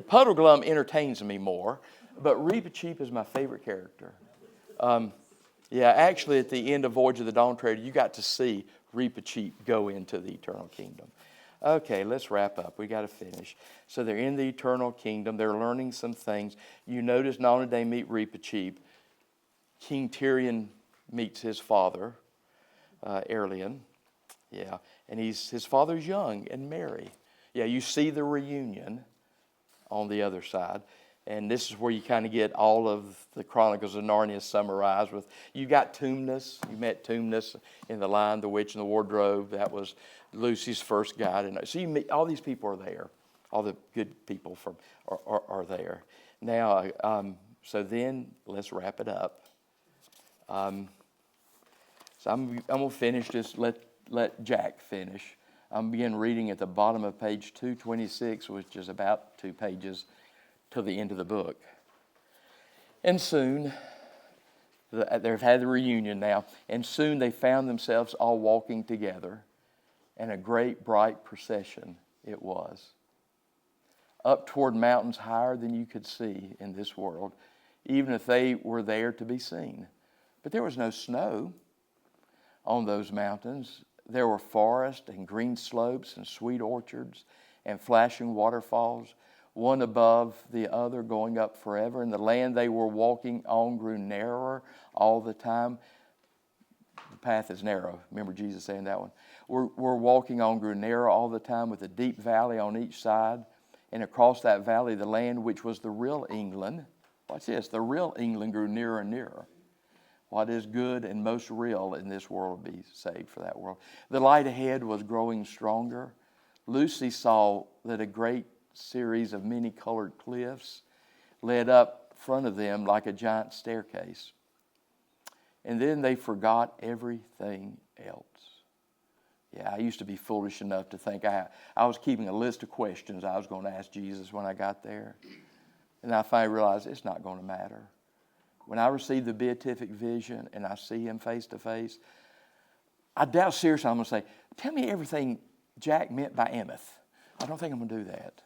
Puddleglum entertains me more, but Reepicheep is my favorite character. Actually at the end of Voyage of the Dawn Treader, you got to see Reepicheep go into the eternal kingdom. Okay, let's wrap up. We got to finish. So they're in the eternal kingdom. They're learning some things. You notice not only do they meet Reepicheep, King Tyrion meets his father, Aurelian. Yeah, and his father's young and merry. Yeah, you see the reunion on the other side. And this is where you kind of get all of the Chronicles of Narnia summarized with, you got Tumnus. You met Tumnus in The Lion, the Witch, and the Wardrobe. That was Lucy's first guide. So you meet, all these people are there. All the good people are there. Now, so then let's wrap it up. So I'm going to finish this. Let Jack finish. I'm begin reading at the bottom of page 226, which is about 2 pages till the end of the book. And soon, they've had the reunion now, and soon they found themselves all walking together, and a great bright procession it was. up toward mountains higher than you could see in this world, even if they were there to be seen. But there was no snow on those mountains. There were forests and green slopes and sweet orchards and flashing waterfalls, one above the other, going up forever. And the land they were walking on grew narrower all the time. The path is narrow. Remember Jesus saying that one? We're walking on grew narrow all the time, with a deep valley on each side. And across that valley, the land which was the real England, watch this, the real England grew nearer and nearer. What is good and most real in this world will be saved for that world. The light ahead was growing stronger. Lucy saw that a great series of many-colored cliffs led up front of them like a giant staircase. And then they forgot everything else. Yeah, I used to be foolish enough to think I was keeping a list of questions I was going to ask Jesus when I got there. And I finally realized it's not going to matter. When I receive the beatific vision and I see him face to face, I doubt seriously I'm going to say, tell me everything Jack meant by Emeth. I don't think I'm going to do that.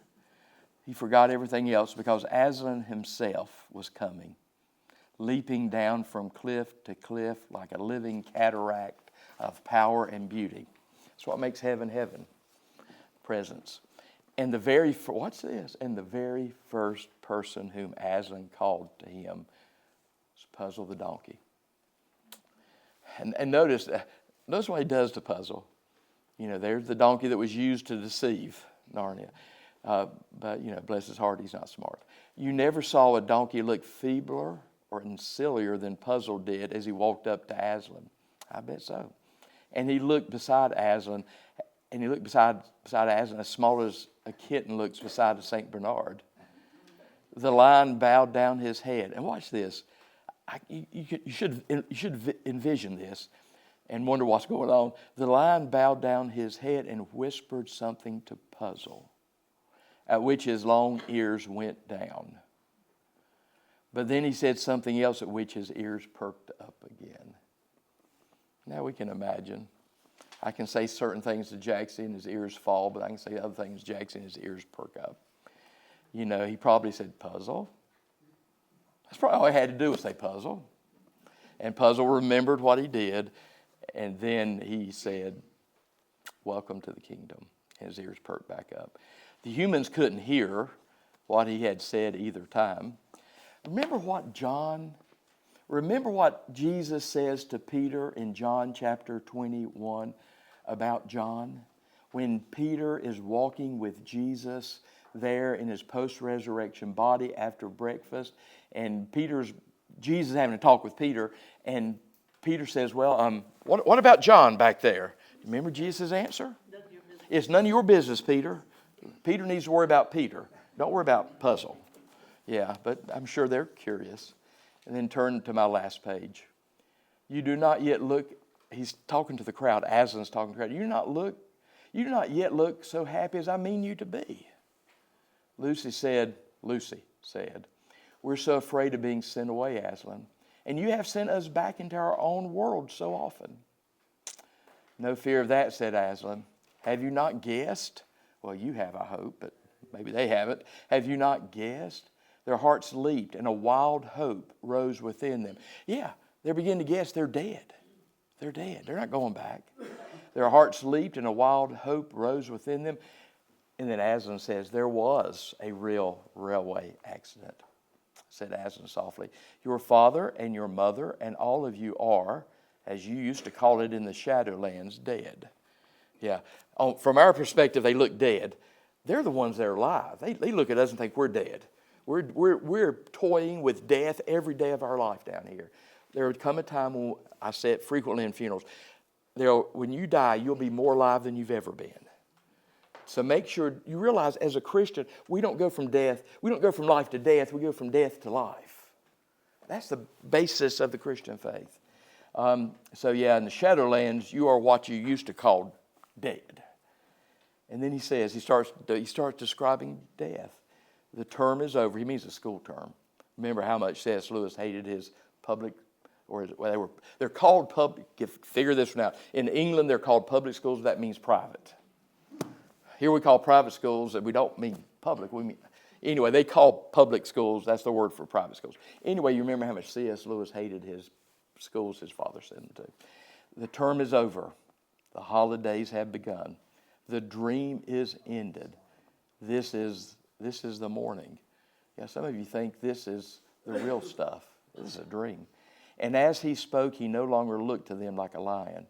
He forgot everything else because Aslan himself was coming, leaping down from cliff to cliff like a living cataract of power and beauty. That's what makes heaven heaven, presence. And the very, watch this, and the very first person whom Aslan called to him was Puzzle the donkey. And notice what he does to Puzzle. You know, there's the donkey that was used to deceive Narnia. But, you know, bless his heart, he's not smart. You never saw a donkey look feebler or sillier than Puzzle did as he walked up to Aslan. I bet so. And he looked beside Aslan, and he looked beside Aslan as small as a kitten looks beside a St. Bernard. The lion bowed down his head. And watch this. You should envision this and wonder what's going on. The lion bowed down his head and whispered something to Puzzle, at which his long ears went down. But then he said something else at which his ears perked up again. Now we can imagine. I can say certain things to Jackson and his ears fall, but I can say other things to Jackson and his ears perk up. You know, he probably said, Puzzle. That's probably all he had to do was say Puzzle. And Puzzle remembered what he did, and then he said, welcome to the kingdom. And his ears perked back up. The humans couldn't hear what he had said either time. Remember what Jesus says to Peter in John chapter 21 about John? When Peter is walking with Jesus there in his post-resurrection body after breakfast, and Jesus is having a talk with Peter, and Peter says, well, what about John back there? Remember Jesus' answer? It's none of your business, Peter. Peter needs to worry about Peter. Don't worry about Puzzle. Yeah, but I'm sure they're curious. And then turn to my last page. You do not yet look, he's talking to the crowd, Aslan's talking to the crowd. You do not yet look so happy as I mean you to be. Lucy said, we're so afraid of being sent away, Aslan. And you have sent us back into our own world so often. No fear of that, said Aslan. Have you not guessed? Well, you have, I hope, but maybe they haven't. Have you not guessed? Their hearts leaped, and a wild hope rose within them. Yeah, they're beginning to guess they're dead. They're dead. They're not going back. Their hearts leaped, and a wild hope rose within them. And then Aslan says, there was a real railway accident, said Aslan softly. Your father and your mother and all of you are, as you used to call it in the Shadowlands, dead. Yeah, from our perspective, they look dead. They're the ones that are alive. They look at us and think we're dead. We're toying with death every day of our life down here. There would come a time when, I say it frequently in funerals, when you die, you'll be more alive than you've ever been. So make sure you realize as a Christian, we don't go from life to death, we go from death to life. That's the basis of the Christian faith. So yeah, in the Shadowlands, you are what you used to call dead. And then he starts describing death. The term is over. He means a school term. Remember how much C.S. Lewis hated his public, they're called public, figure this one out. In England, they're called public schools. That means private. Here we call private schools, that we don't mean public. We mean, anyway, they call public schools, that's the word for private schools. Anyway, you remember how much C.S. Lewis hated his schools his father sent him to. The term is over. The holidays have begun. The dream is ended. This is the morning. Yeah, some of you think this is the real stuff. This is a dream. And as he spoke, he no longer looked to them like a lion,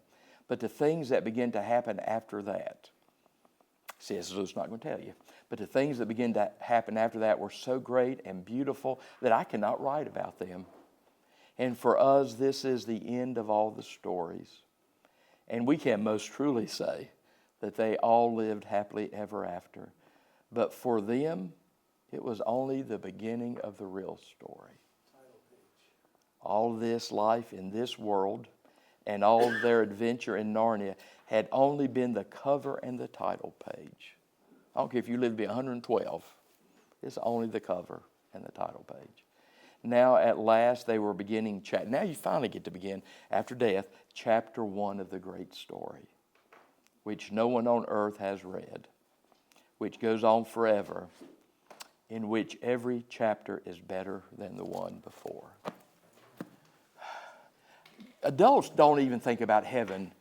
but the things that began to happen after that. C.S. Lewis is not going to tell you. But the things that began to happen after that were so great and beautiful that I cannot write about them. And for us, this is the end of all the stories. And we can most truly say that they all lived happily ever after. But for them, it was only the beginning of the real story. All this life in this world and all their adventure in Narnia had only been the cover and the title page. I don't care if you live to be 112. It's only the cover and the title page. Now at last they were beginning, now you finally get to begin, after death, chapter 1 of the great story, which no one on earth has read, which goes on forever, in which every chapter is better than the one before. Adults don't even think about heaven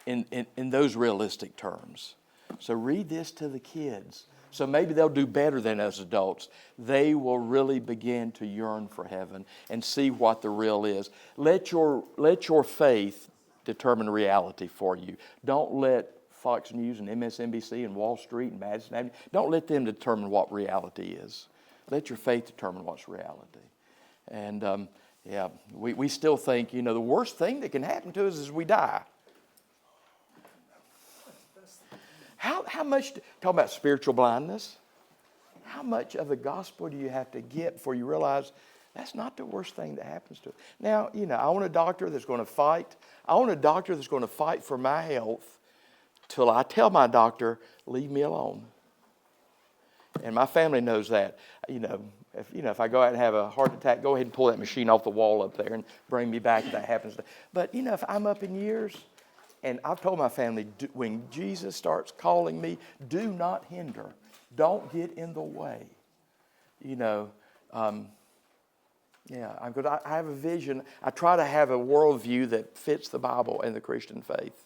in those realistic terms. So read this to the kids. So maybe they'll do better than us adults. They will really begin to yearn for heaven and see what the real is. Let your faith determine reality for you. Don't let Fox News and MSNBC and Wall Street and Madison Avenue, don't let them determine what reality is. Let your faith determine what's reality. And we still think, the worst thing that can happen to us is we die. How much, talk about spiritual blindness, how much of the gospel do you have to get before you realize that's not the worst thing that happens to us? Now, I want a doctor that's going to fight. I want a doctor that's going to fight for my health till I tell my doctor, leave me alone. And my family knows that. If I go out and have a heart attack, go ahead and pull that machine off the wall up there and bring me back if that happens. But, if I'm up in years, and I've told my family, when Jesus starts calling me, do not hinder. Don't get in the way. I have a vision. I try to have a worldview that fits the Bible and the Christian faith.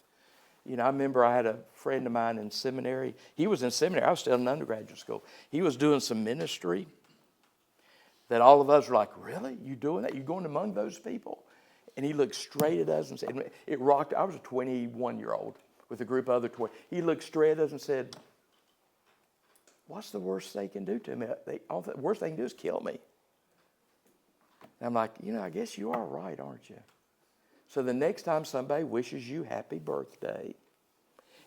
I remember I had a friend of mine in seminary. He was in seminary. I was still in undergraduate school. He was doing some ministry that all of us were like, really? You doing that? You going among those people? And he looked straight at us and said, it rocked. I was a 21-year-old with a group of other 20. He looked straight at us and said, what's the worst they can do to me? The worst they can do is kill me. And I'm like, I guess you are right, aren't you? So the next time somebody wishes you happy birthday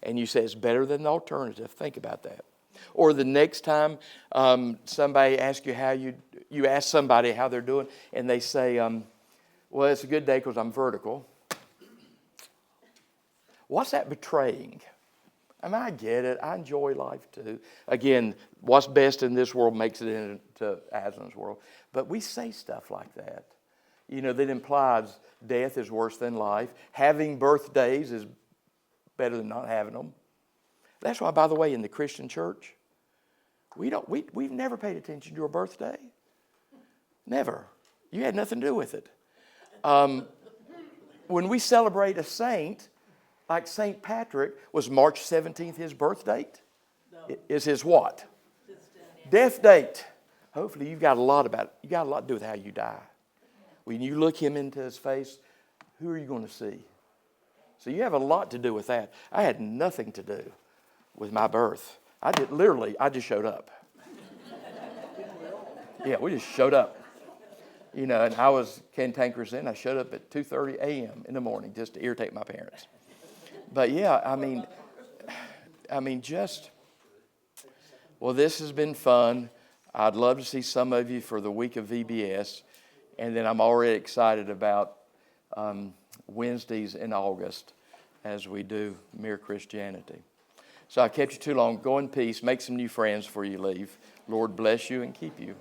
and you say it's better than the alternative, think about that. Or the next time somebody asks you how you ask somebody how they're doing and they say, well, it's a good day because I'm vertical. What's that betraying? I get it. I enjoy life too. Again, what's best in this world makes it into Aslan's world. But we say stuff like that. That implies death is worse than life. Having birthdays is better than not having them. That's why, by the way, in the Christian church, we've never paid attention to your birthday. Never. You had nothing to do with it. When we celebrate a saint, like St. Patrick, was March 17th his birth date? No. Is his what? Death date. Hopefully you've got a lot about it. You got a lot to do with how you die. When you look him into his face, who are you going to see? So you have a lot to do with that. I had nothing to do with my birth. I just showed up. Yeah, we just showed up. And I was cantankerous then. I showed up at 2:30 a.m. in the morning just to irritate my parents. But yeah, this has been fun. I'd love to see some of you for the week of VBS. And then I'm already excited about Wednesdays in August as we do Mere Christianity. So I kept you too long. Go in peace. Make some new friends before you leave. Lord bless you and keep you.